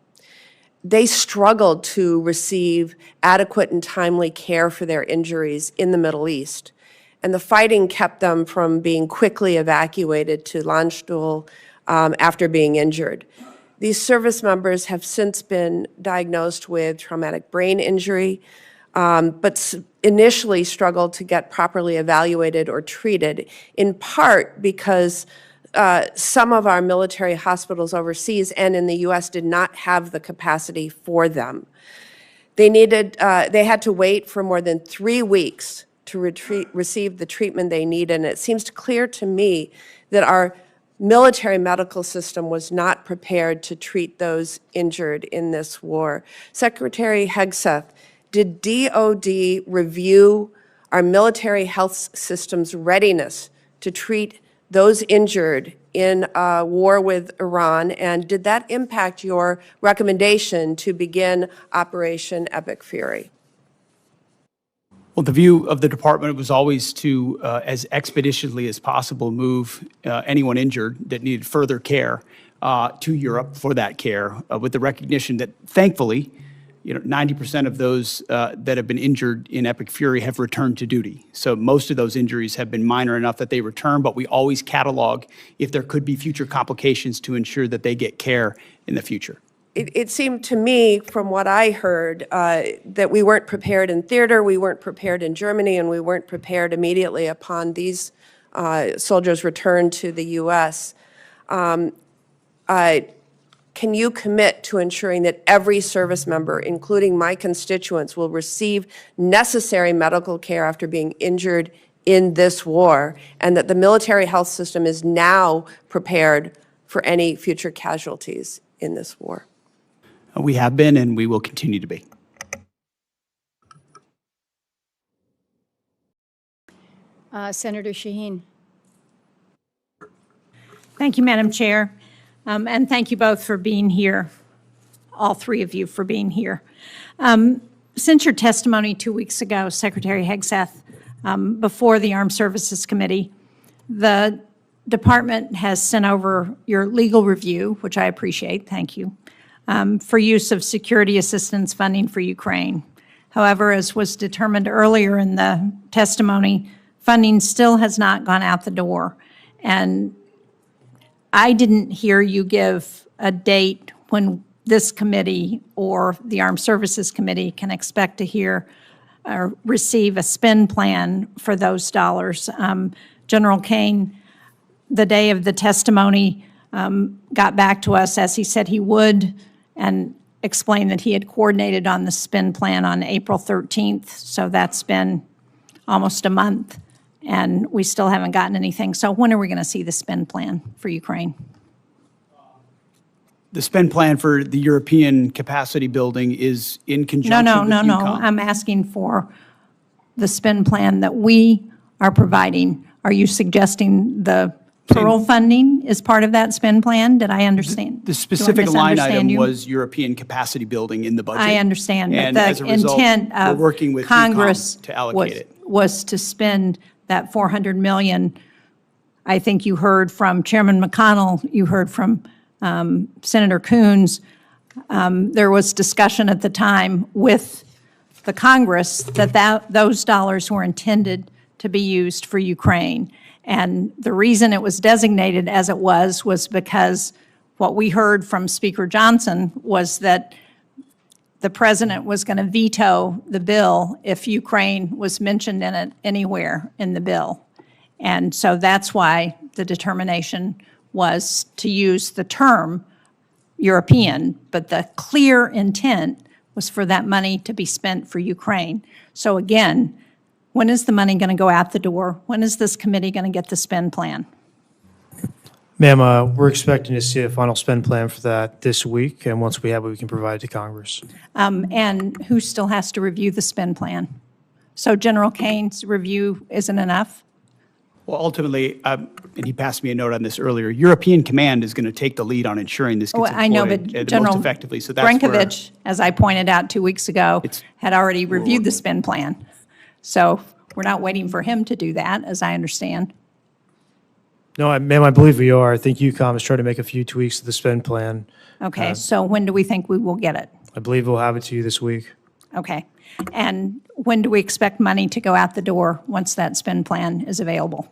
They struggled to receive adequate and timely care for their injuries in the Middle East, and the fighting kept them from being quickly evacuated to Landstuhl after being injured. These service members have since been diagnosed with traumatic brain injury, but initially struggled to get properly evaluated or treated, in part because some of our military hospitals overseas and in the U.S. did not have the capacity for them. They had to wait for more than 3 weeks to receive the treatment they needed, and it seems clear to me that our military medical system was not prepared to treat those injured in this war. Secretary Hegseth, did DOD review our military health system's readiness to treat those injured in a war with Iran, and did that impact your recommendation to begin Operation Epic Fury? Well, the view of the department was always to, as expeditiously as possible, move anyone injured that needed further care to Europe for that care, with the recognition that, thankfully, 90% of those that have been injured in Epic Fury have returned to duty. So most of those injuries have been minor enough that they return, but we always catalog if there could be future complications to ensure that they get care in the future. It seemed to me, from what I heard, that we weren't prepared in theater, we weren't prepared in Germany, and we weren't prepared immediately upon these soldiers' return to the U.S. can you commit to ensuring that every service member, including my constituents, will receive necessary medical care after being injured in this war, and that the military health system is now prepared for any future casualties in this war? We have been, and we will continue to be. Senator Shaheen. Thank you, Madam Chair. And thank you both for being here, all three of you for being here. Since your testimony 2 weeks ago, Secretary Hegseth, before the Armed Services Committee, the department has sent over your legal review, which I appreciate, thank you, for use of security assistance funding for Ukraine. However, as was determined earlier in the testimony, funding still has not gone out the door. And I didn't hear you give a date when this committee or the Armed Services Committee can expect to hear or receive a spend plan for those dollars. General Caine, the day of the testimony, got back to us as he said he would and explained that he had coordinated on the spend plan on April 13th. So that's been almost a month, and we still haven't gotten anything. So when are we going to see the spend plan for Ukraine? The spend plan for the European capacity building is in conjunction with No. EUCOM. I'm asking for the spend plan that we are providing. Are you suggesting the parole funding is part of that spend plan? Did I understand? The specific line item you? was European capacity building in the budget. I understand, but And as a the result, intent we're of working with Congress EUCOM to allocate it. was to spend that $400 million. I think you heard from Chairman McConnell, you heard from Senator Coons. There was discussion at the time with the Congress that those dollars were intended to be used for Ukraine. And the reason it was designated as it was because what we heard from Speaker Johnson was that the president was going to veto the bill if Ukraine was mentioned in it anywhere in the bill. And so that's why the determination was to use the term European, but the clear intent was for that money to be spent for Ukraine. So again, when is the money going to go out the door? When is this committee going to get the spend plan? Ma'am, we're expecting to see a final spend plan for that this week, and once we have it, we can provide it to Congress. And who still has to review the spend plan? So General Caine's review isn't enough? Well, ultimately, and he passed me a note on this earlier, European Command is going to take the lead on ensuring this gets I know, but deployed General most effectively. So that's where Brinkovich, as I pointed out 2 weeks ago, had already reviewed the spend plan. So we're not waiting for him to do that, as I understand. No, ma'am, I believe we are. I think EUCOM is trying to make a few tweaks to the spend plan. Okay, so when do we think we will get it? I believe we'll have it to you this week. Okay. And when do we expect money to go out the door once that spend plan is available?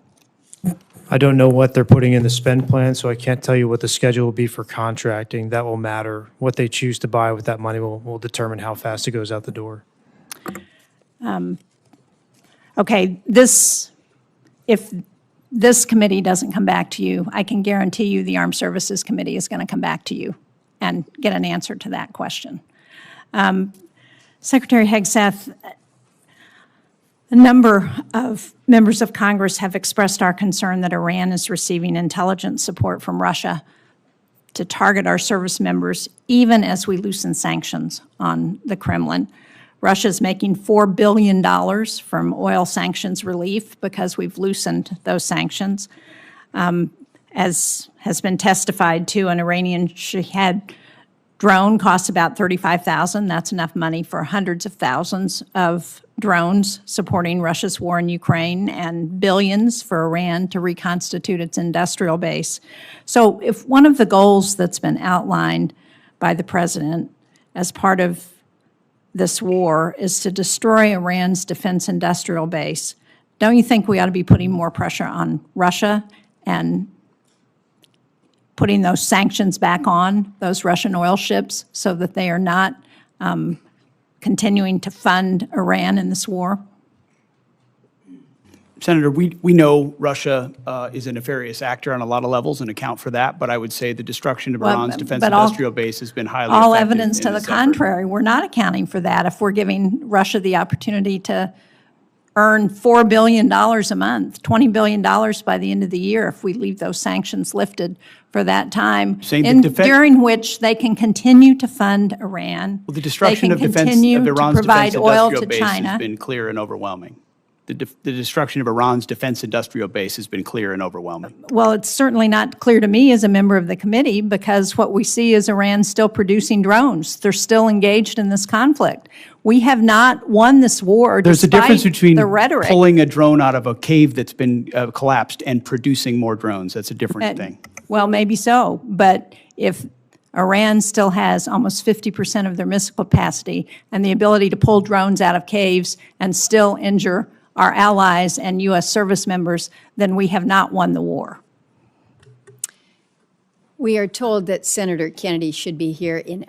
I don't know what they're putting in the spend plan, so I can't tell you what the schedule will be for contracting. That will matter. What they choose to buy with that money will determine how fast it goes out the door. Okay, if this committee doesn't come back to you, I can guarantee you the Armed Services Committee is going to come back to you and get an answer to that question. Secretary Hegseth, a number of members of Congress have expressed our concern that Iran is receiving intelligence support from Russia to target our service members, even as we loosen sanctions on the Kremlin. Russia's making $4 billion from oil sanctions relief because we've loosened those sanctions. As has been testified to, an Iranian Shahed drone costs about $35,000. That's enough money for hundreds of thousands of drones supporting Russia's war in Ukraine, and billions for Iran to reconstitute its industrial base. So if one of the goals that's been outlined by the president as part of this war is to destroy Iran's defense industrial base, don't you think we ought to be putting more pressure on Russia and putting those sanctions back on those Russian oil ships so that they are not continuing to fund Iran in this war? Senator, we know Russia is a nefarious actor on a lot of levels and account for that, but I would say the destruction of Well, Iran's defense but all- industrial base has been highly All effective evidence to in the this effort. contrary. We're not accounting for that if we're giving Russia the opportunity to earn $4 billion a month, $20 billion by the end of the year if we leave those sanctions lifted for that time, during which they can continue to fund Iran. Well, the destruction of They can defense continue of to Iran's provide defense oil industrial to base China. has been clear and overwhelming. The destruction of Iran's defense industrial base has been clear and overwhelming. Well, it's certainly not clear to me as a member of the committee, because what we see is Iran still producing drones. They're still engaged in this conflict. We have not won this war There's a difference despite between the rhetoric. pulling a drone out of a cave that's been collapsed and producing more drones. That's a different thing. Well, maybe so, but if Iran still has almost 50% of their missile capacity and the ability to pull drones out of caves and still injure our allies and U.S. service members, then we have not won the war. We are told that Senator Kennedy should be here in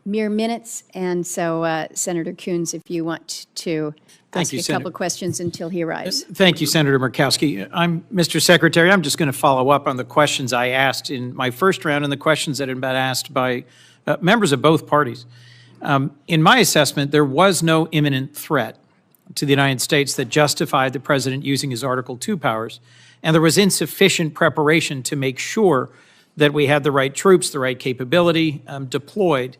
mere minutes, and so Senator Coons, if you want to ask you, a Senator. couple questions until he arrives. Thank you, Senator Murkowski. Mr. Secretary, I'm just going to follow up on the questions I asked in my first round and the questions that had been asked by members of both parties. In my assessment, there was no imminent threat to the United States that justified the president using his Article II powers, and there was insufficient preparation to make sure that we had the right troops, the right capability deployed.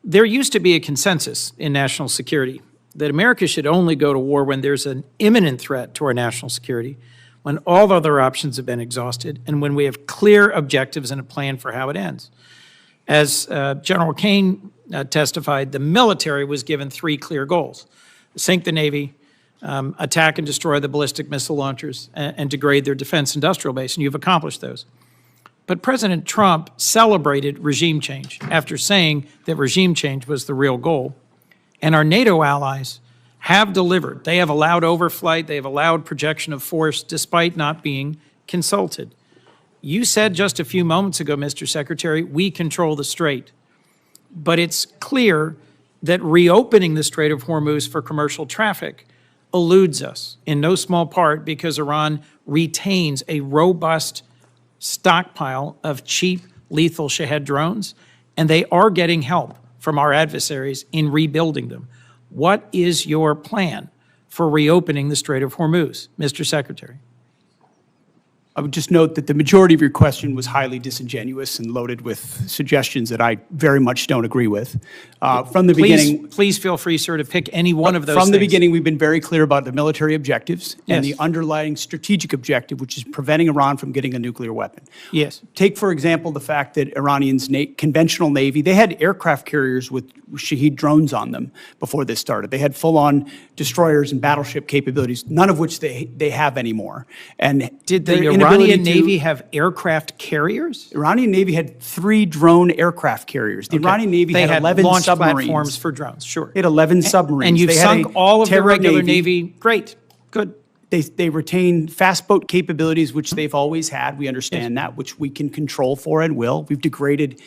There used to be a consensus in national security that America should only go to war when there's an imminent threat to our national security, when all other options have been exhausted, and when we have clear objectives and a plan for how it ends. As General Caine testified, the military was given 3 clear goals: sink the Navy, attack and destroy the ballistic missile launchers, and degrade their defense industrial base, and you've accomplished those. But President Trump celebrated regime change after saying that regime change was the real goal. And our NATO allies have delivered. They have allowed overflight. They have allowed projection of force despite not being consulted. You said just a few moments ago, Mr. Secretary, we control the Strait. But it's clear that reopening the Strait of Hormuz for commercial traffic eludes us, in no small part because Iran retains a robust stockpile of cheap, lethal Shahed drones, and they are getting help from our adversaries in rebuilding them. What is your plan for reopening the Strait of Hormuz, Mr. Secretary? I would just note that the majority of your question was highly disingenuous and loaded with suggestions that I very much don't agree with. From the beginning, Please feel free, sir, to pick any one of those From the things. beginning, we've been very clear about the military objectives and Yes. the underlying strategic objective, which is preventing Iran from getting a nuclear weapon. Yes. Take, for example, the fact that Iranians' conventional Navy, they had aircraft carriers with Shahed drones on them before this started. They had full-on destroyers and battleship capabilities, none of which they have anymore. And Did their the inability Iranian to- Navy have aircraft carriers? Iranian Navy had 3 drone aircraft carriers. The Okay. Iranian Navy They had 11 launch submarines. platforms for drones, sure. They had 11 submarines. And you've They had sunk a all of the terror regular Navy. Great, good. They retain fast boat capabilities, which they've always had. We understand that, which we can control for and will. We've degraded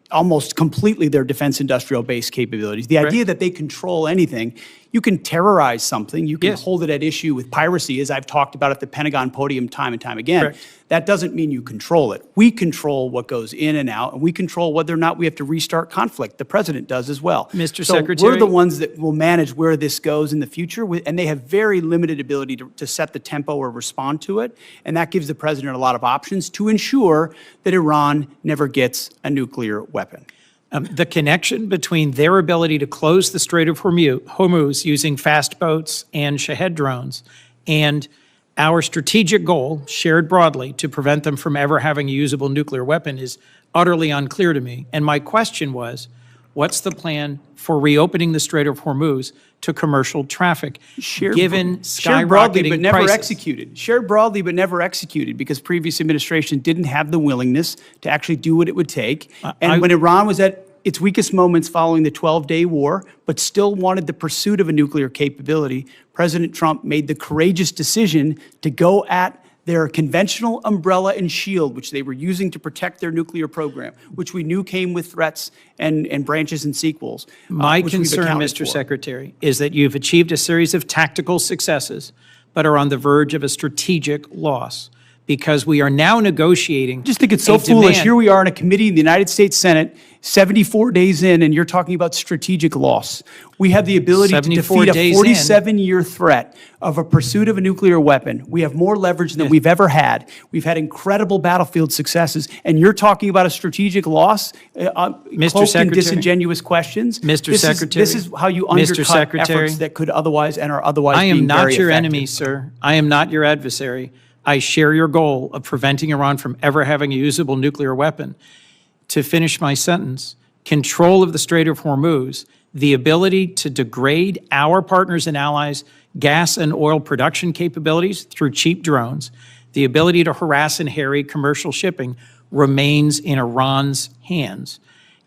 almost completely their defense industrial base capabilities. The idea that they control anything, you can terrorize something, you can hold it at issue with piracy, as I've talked about at the Pentagon podium time and time again. Correct. That doesn't mean you control it. We control what goes in and out, and we control whether or not we have to restart conflict. The president does as well. Mr. So Secretary- we're the ones that will manage where this goes in the future, and they have very limited ability to set the tempo or respond to it, and that gives the president a lot of options to ensure that Iran never gets a nuclear weapon. The connection between their ability to close the Strait of Hormuz using fast boats and Shahed drones and our strategic goal, shared broadly, to prevent them from ever having a usable nuclear weapon is utterly unclear to me. And my question was, what's the plan for reopening the Strait of Hormuz to commercial traffic, given shared broadly but skyrocketing never prices? executed. Shared broadly but never executed because previous administration didn't have the willingness to actually do what it would take. And when Iran was at its weakest moments following the 12-day war, but still wanted the pursuit of a nuclear capability, President Trump made the courageous decision to go at their conventional umbrella and shield, which they were using to protect their nuclear program, which we knew came with threats and branches and sequels. My which we've concern, accounted Mr. for. Secretary, is that you've achieved a series of tactical successes but are on the verge of a strategic loss, because we are now negotiating. I just think it's so foolish. Here we are in a committee in the United States Senate, 74 days in, and you're talking about strategic loss. We have the ability to 74 defeat a days in. 47-year threat of a pursuit of a nuclear weapon. We have more leverage than we've ever had. We've had incredible battlefield successes, and you're talking about a strategic loss, cloaked in Secretary. disingenuous questions. Mr. Secretary. This is how you Mr. undercut Secretary. efforts that could otherwise and are otherwise I being am not very your effective. enemy, sir. I am not your adversary. I share your goal of preventing Iran from ever having a usable nuclear weapon. To finish my sentence, control of the Strait of Hormuz, the ability to degrade our partners and allies' gas and oil production capabilities through cheap drones, the ability to harass and harry commercial shipping remains in Iran's hands.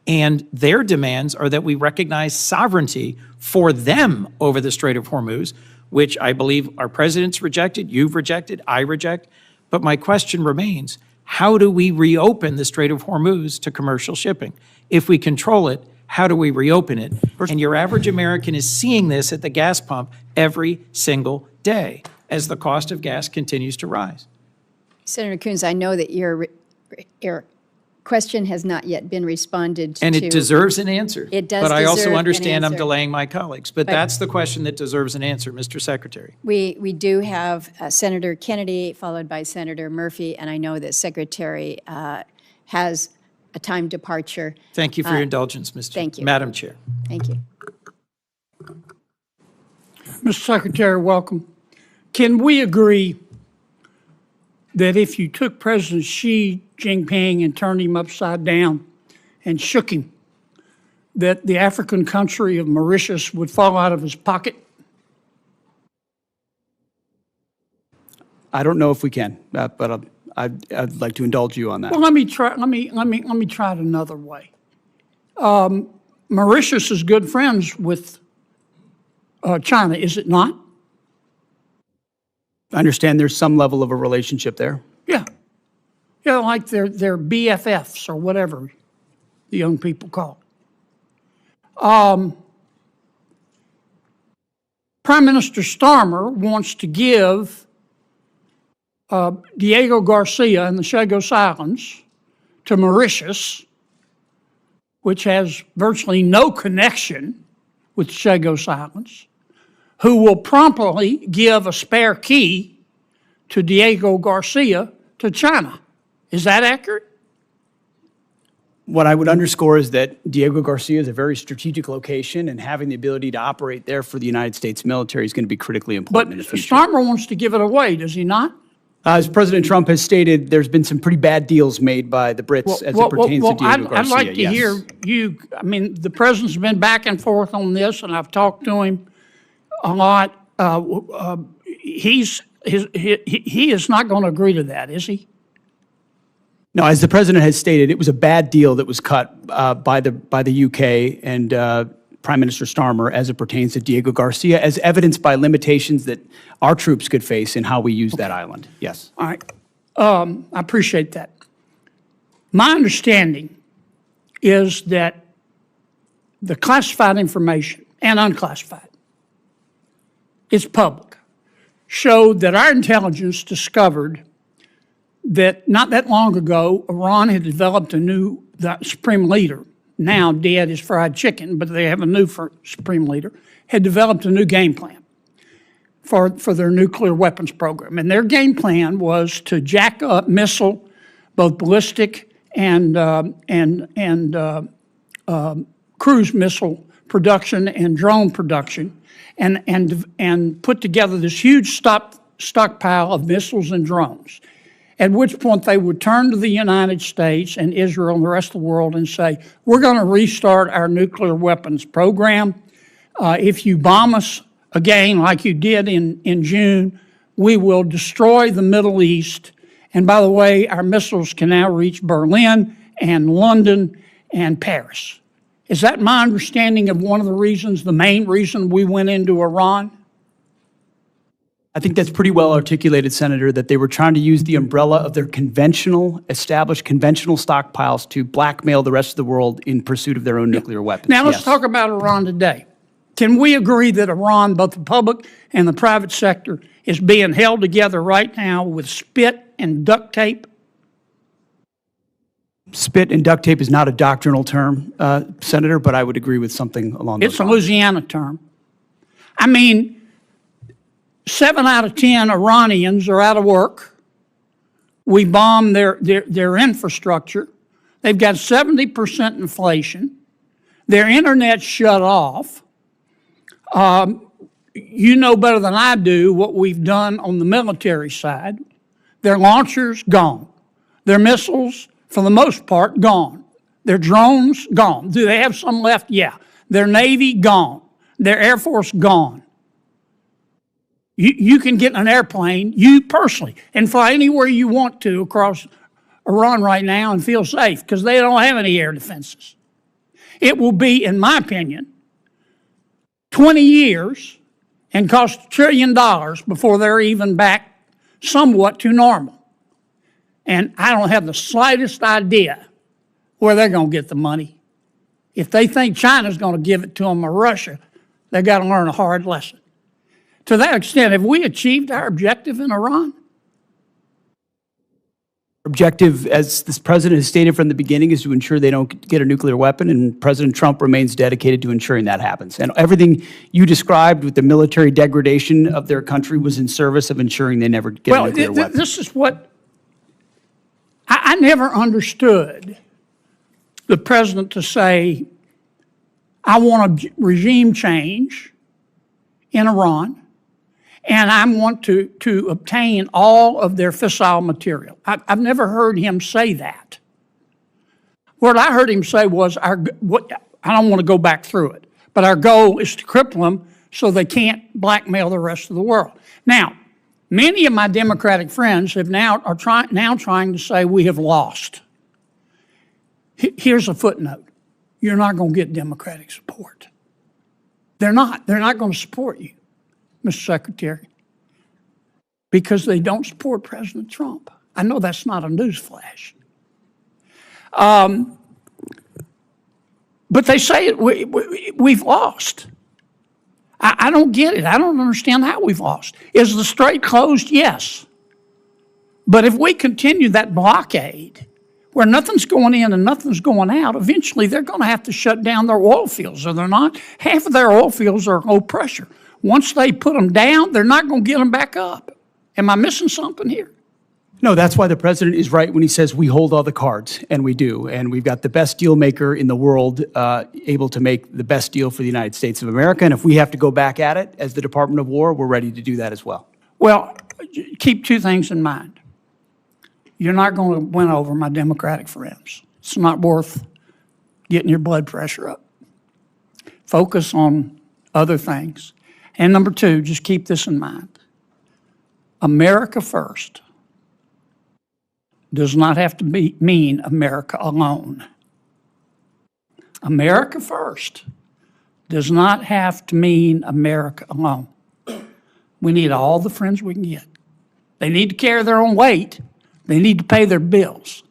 And their demands are that we recognize sovereignty for them over the Strait of Hormuz, which I believe our president's rejected, you've rejected, I reject. But my question remains, how do we reopen the Strait of Hormuz to commercial shipping? If we control it, how do we reopen it? And your average American is seeing this at the gas pump every single day as the cost of gas continues to rise. Senator Coons, I know that your question has not yet been responded to. And it deserves an answer. It does But I deserve also an understand I'm answer. delaying my colleagues. But that's the question that deserves an answer, Mr. Secretary. We do have Senator Kennedy, followed by Senator Murphy, and I know that Secretary has a time departure. Thank you for your indulgence, Thank you. Madam Chair. Thank you. Mr. Secretary, welcome. Can we agree that if you took President Xi Jinping and turned him upside down and shook him, that the African country of Mauritius would fall out of his pocket? I don't know if we can, but I'd like to indulge you on that. Well, let me try it another way. Mauritius is good friends with China, is it not? I understand there's some level of a relationship there. Yeah. Yeah, like they're BFFs or whatever the young people call it. Prime Minister Starmer wants to give Diego Garcia and the Chagos Islands to Mauritius, which has virtually no connection with the Chagos Islands, who will promptly give a spare key to Diego Garcia to China. Is that accurate? What I would underscore is that Diego Garcia is a very strategic location, and having the ability to operate there for the United States military is going to be critically important in the future. Starmer wants to give it away, does he not? As President Trump has stated, there's been some pretty bad deals made by the Brits as it pertains to Diego Garcia. I'd like to hear you, I mean, the president's been back and forth on this, and I've talked to him a lot. He is not going to agree to that, is he? No, as the president has stated, it was a bad deal that was cut by the UK and Prime Minister Starmer as it pertains to Diego Garcia, as evidenced by limitations that our troops could face in how we use that island. Yes. All right. I appreciate that. My understanding is that the classified information and unclassified, it's public, showed that our intelligence discovered that not that long ago, Iran had developed the supreme leader, now dead as fried chicken, but they have a new supreme leader, had developed a new game plan for their nuclear weapons program. And their game plan was to jack up both ballistic and cruise missile production and drone production, and put together this huge stockpile of missiles and drones. At which point they would turn to the United States and Israel and the rest of the world and say, we're going to restart our nuclear weapons program. If you bomb us again like you did in June, we will destroy the Middle East. And by the way, our missiles can now reach Berlin and London and Paris. Is that my understanding of one of the reasons, the main reason we went into Iran? I think that's pretty well articulated, Senator, that they were trying to use the umbrella of their established conventional stockpiles to blackmail the rest of the world in pursuit of their own nuclear weapons. Now let's talk about Iran today. Can we agree that Iran, both the public and the private sector, is being held together right now with spit and duct tape? Spit and duct tape is not a doctrinal term, Senator, but I would agree with something along those lines. It's a Louisiana term. I mean, 7 out of 10 Iranians are out of work. We bomb their infrastructure. They've got 70% inflation. Their internet's shut off. You know better than I do what we've done on the military side. Their launchers, gone. Their missiles, for the most part, gone. Their drones, gone. Do they have some left? Yeah. Their Navy, gone. Their Air Force, gone. You can get in an airplane, you personally, and fly anywhere you want to across Iran right now and feel safe because they don't have any air defenses. It will be, in my opinion, 20 years and cost $1 trillion before they're even back somewhat to normal. And I don't have the slightest idea where they're going to get the money. If they think China's going to give it to them or Russia, they've got to learn a hard lesson. To that extent, have we achieved our objective in Iran? Objective, as this president has stated from the beginning, is to ensure they don't get a nuclear weapon, and President Trump remains dedicated to ensuring that happens. And everything you described with the military degradation of their country was in service of ensuring they never get a nuclear weapon. This is what I never understood the president to say, I want a regime change in Iran, and I want to obtain all of their fissile material. I've never heard him say that. What I heard him say was, I don't want to go back through it, but our goal is to cripple them so they can't blackmail the rest of the world. Now, many of my Democratic friends are trying to say we have lost. Here's a footnote. You're not going to get Democratic support. They're not going to support you, Mr. Secretary, because they don't support President Trump. I know that's not a newsflash. But they say we've lost. I don't get it. I don't understand how we've lost. Is the strait closed? Yes. But if we continue that blockade where nothing's going in and nothing's going out, eventually they're going to have to shut down their oil fields, are they not? Half of their oil fields are low pressure. Once they put them down, they're not going to get them back up. Am I missing something here? No, that's why the president is right when he says we hold all the cards, and we do. And we've got the best deal maker in the world able to make the best deal for the United States of America. And if we have to go back at it as the Department of War, we're ready to do that as well. Well, keep two things in mind. You're not going to win over my Democratic friends. It's not worth getting your blood pressure up. Focus on other things. And number two, just keep this in mind. America first does not have to mean America alone. America first does not have to mean America alone. We need all the friends we can get. They need to carry their own weight. They need to pay their bills.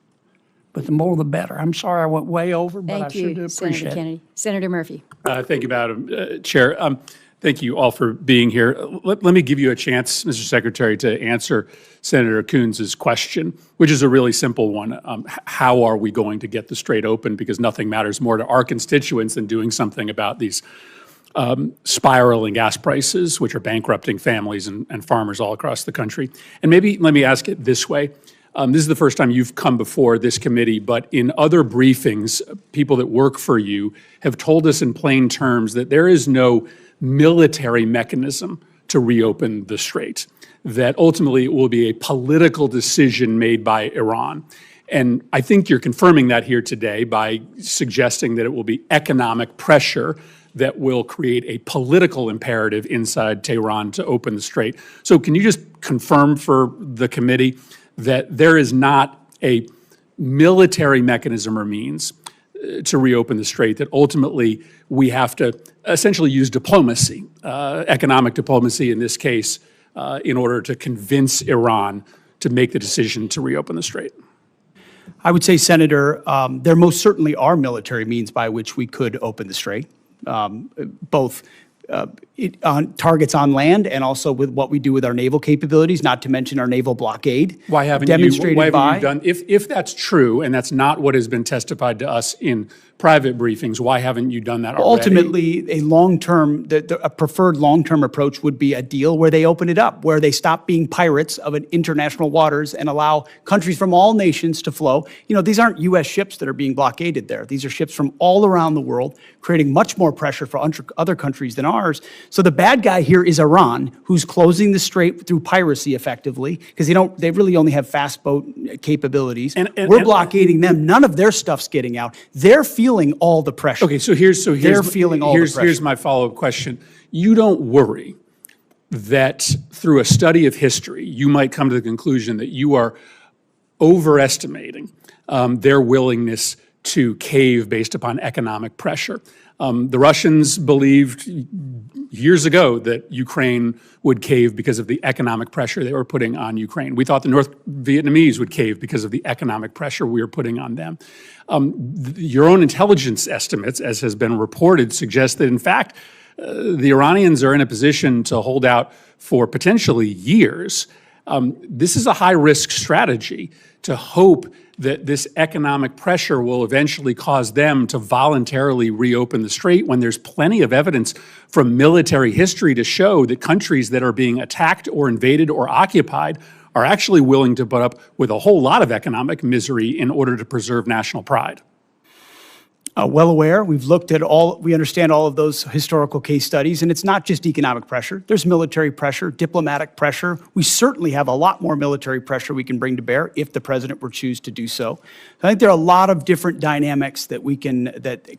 But the more the better. I'm sorry I went way over, but I sure do appreciate Senator it. Kennedy. Senator Murphy. Thank you, Madam Chair. Thank you all for being here. Let me give you a chance, Mr. Secretary, to answer Senator Coons' question, which is a really simple one. How are we going to get the strait open? Because nothing matters more to our constituents than doing something about these spiraling gas prices, which are bankrupting families and farmers all across the country. And maybe let me ask it this way. This is the first time you've come before this committee, but in other briefings, people that work for you have told us in plain terms that there is no military mechanism to reopen the strait, that ultimately it will be a political decision made by Iran. And I think you're confirming that here today by suggesting that it will be economic pressure that will create a political imperative inside Tehran to open the strait. So can you just confirm for the committee that there is not a military mechanism or means to reopen the strait, that ultimately we have to essentially use diplomacy, economic diplomacy in this case, in order to convince Iran to make the decision to reopen the strait? I would say, Senator, there most certainly are military means by which we could open the strait, both on targets on land, and also with what we do with our naval capabilities, not to mention our naval blockade. Why haven't demonstrated you by, done, if that's true, and that's not what has been testified to us in private briefings, why haven't you done that already? Ultimately, a long-term, a preferred long-term approach would be a deal where they open it up, where they stop being pirates of an international waters and allow countries from all nations to flow. You know, these aren't U.S. ships that are being blockaded there. These are ships from all around the world, creating much more pressure for other countries than ours. So the bad guy here is Iran, who's closing the strait through piracy effectively, because they really only have fast boat capabilities. We're blockading them. None of their stuff's getting out. They're feeling all the pressure. Okay, so here's they're feeling all the pressure. Here's my follow-up question. You don't worry that through a study of history, you might come to the conclusion that you are overestimating their willingness to cave based upon economic pressure. The Russians believed years ago that Ukraine would cave because of the economic pressure they were putting on Ukraine. We thought the North Vietnamese would cave because of the economic pressure we were putting on them. Your own intelligence estimates, as has been reported, suggest that, in fact, the Iranians are in a position to hold out for potentially years. This is a high-risk strategy to hope that this economic pressure will eventually cause them to voluntarily reopen the strait when there's plenty of evidence from military history to show that countries that are being attacked or invaded or occupied are actually willing to put up with a whole lot of economic misery in order to preserve national pride. Well aware. We've looked at we understand all of those historical case studies, and it's not just economic pressure. There's military pressure, diplomatic pressure. We certainly have a lot more military pressure we can bring to bear if the president were to choose to do so. I think there are a lot of different dynamics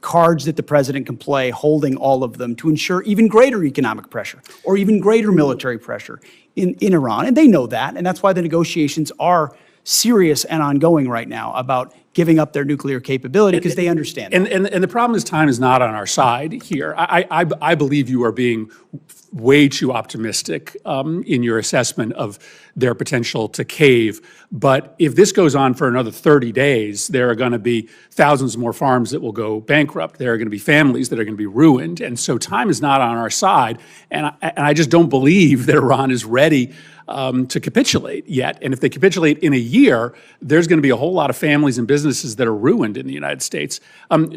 cards that the president can play, holding all of them to ensure even greater economic pressure or even greater military pressure in Iran. And they know that, and that's why the negotiations are serious and ongoing right now about giving up their nuclear capability, because they understand that. And the problem is time is not on our side here. I believe you are being way too optimistic in your assessment of their potential to cave. But if this goes on for another 30 days, there are going to be thousands more farms that will go bankrupt. There are going to be families that are going to be ruined. And so time is not on our side. And I just don't believe that Iran is ready to capitulate yet. And if they capitulate in a year, there's going to be a whole lot of families and businesses that are ruined in the United States.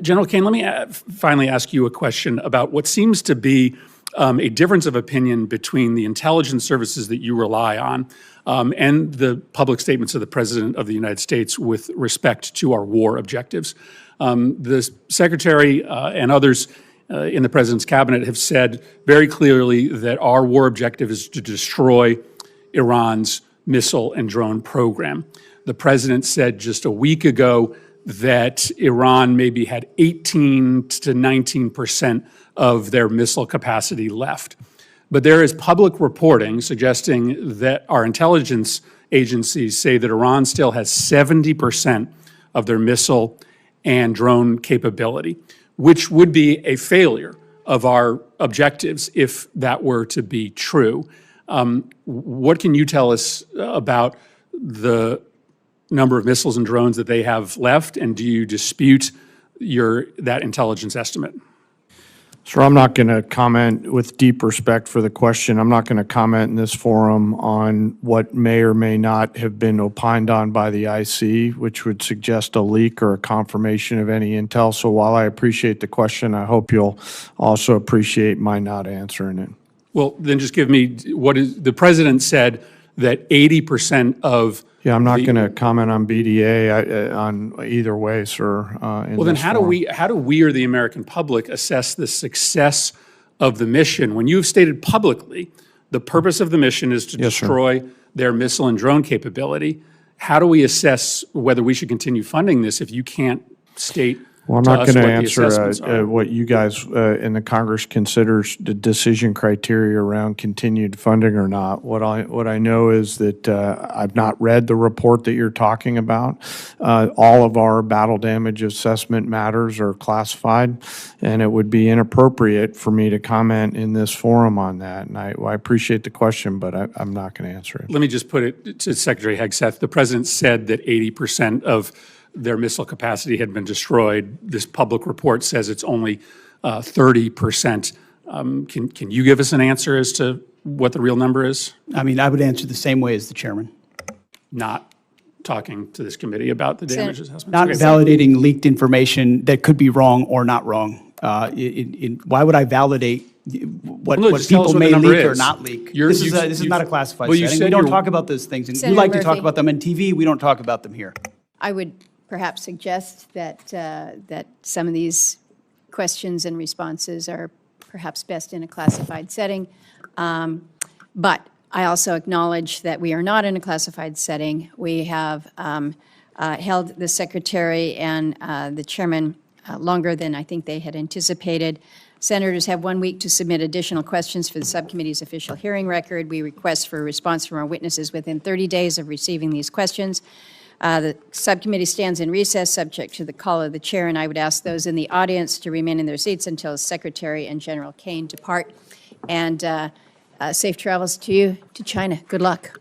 General Caine, let me finally ask you a question about what seems to be a difference of opinion between the intelligence services that you rely on and the public statements of the President of the United States with respect to our war objectives. The Secretary and others in the President's cabinet have said very clearly that our war objective is to destroy Iran's missile and drone program. The President said just a week ago that Iran maybe had 18 to 19% of their missile capacity left. But there is public reporting suggesting that our intelligence agencies say that Iran still has 70% of their missile and drone capability, which would be a failure of our objectives if that were to be true. What can you tell us about the number of missiles and drones that they have left, and do you dispute that intelligence estimate? Sir, I'm not going to comment, with deep respect for the question, I'm not going to comment in this forum on what may or may not have been opined on by the IC, which would suggest a leak or a confirmation of any intel. So while I appreciate the question, I hope you'll also appreciate my not answering it. Well, then just give me the President said that 80% of I'm not going to comment on BDA on either way, sir. Well, then how do we or the American public assess the success of the mission when you've stated publicly the purpose of the mission is to destroy their missile and drone capability? How do we assess whether we should continue funding this if you can't state? Well, I'm not going to answer what you guys in the Congress considers the decision criteria around continued funding or not. What I know is that I've not read the report that you're talking about. All of our battle damage assessment matters are classified, and it would be inappropriate for me to comment in this forum on that. And I appreciate the question, but I'm not going to answer it. Let me just put it to Secretary Hegseth. The President said that 80% of their missile capacity had been destroyed. This public report says it's only 30% Can you give us an answer as to what the real number is? I mean, I would answer the same way as the chairman. Not talking to this committee about the damage assessment? Not validating leaked information that could be wrong or not wrong. Why would I validate what Well, no, just tell us people what the may number leak or is. not leak? You're- This is you- not a classified well, you setting. said We don't you're- talk about those things. And you Senator like to talk Murphy. about them on TV, we don't talk about them here. I would perhaps suggest that some of these questions and responses are perhaps best in a classified setting. But I also acknowledge that we are not in a classified setting. We have held the secretary and the chairman longer than I think they had anticipated. Senators have 1 week to submit additional questions for the subcommittee's official hearing record. We request for a response from our witnesses within 30 days of receiving these questions. The subcommittee stands in recess, subject to the call of the chair, and I would ask those in the audience to remain in their seats until Secretary and General Caine depart. And safe travels to you to China. Good luck.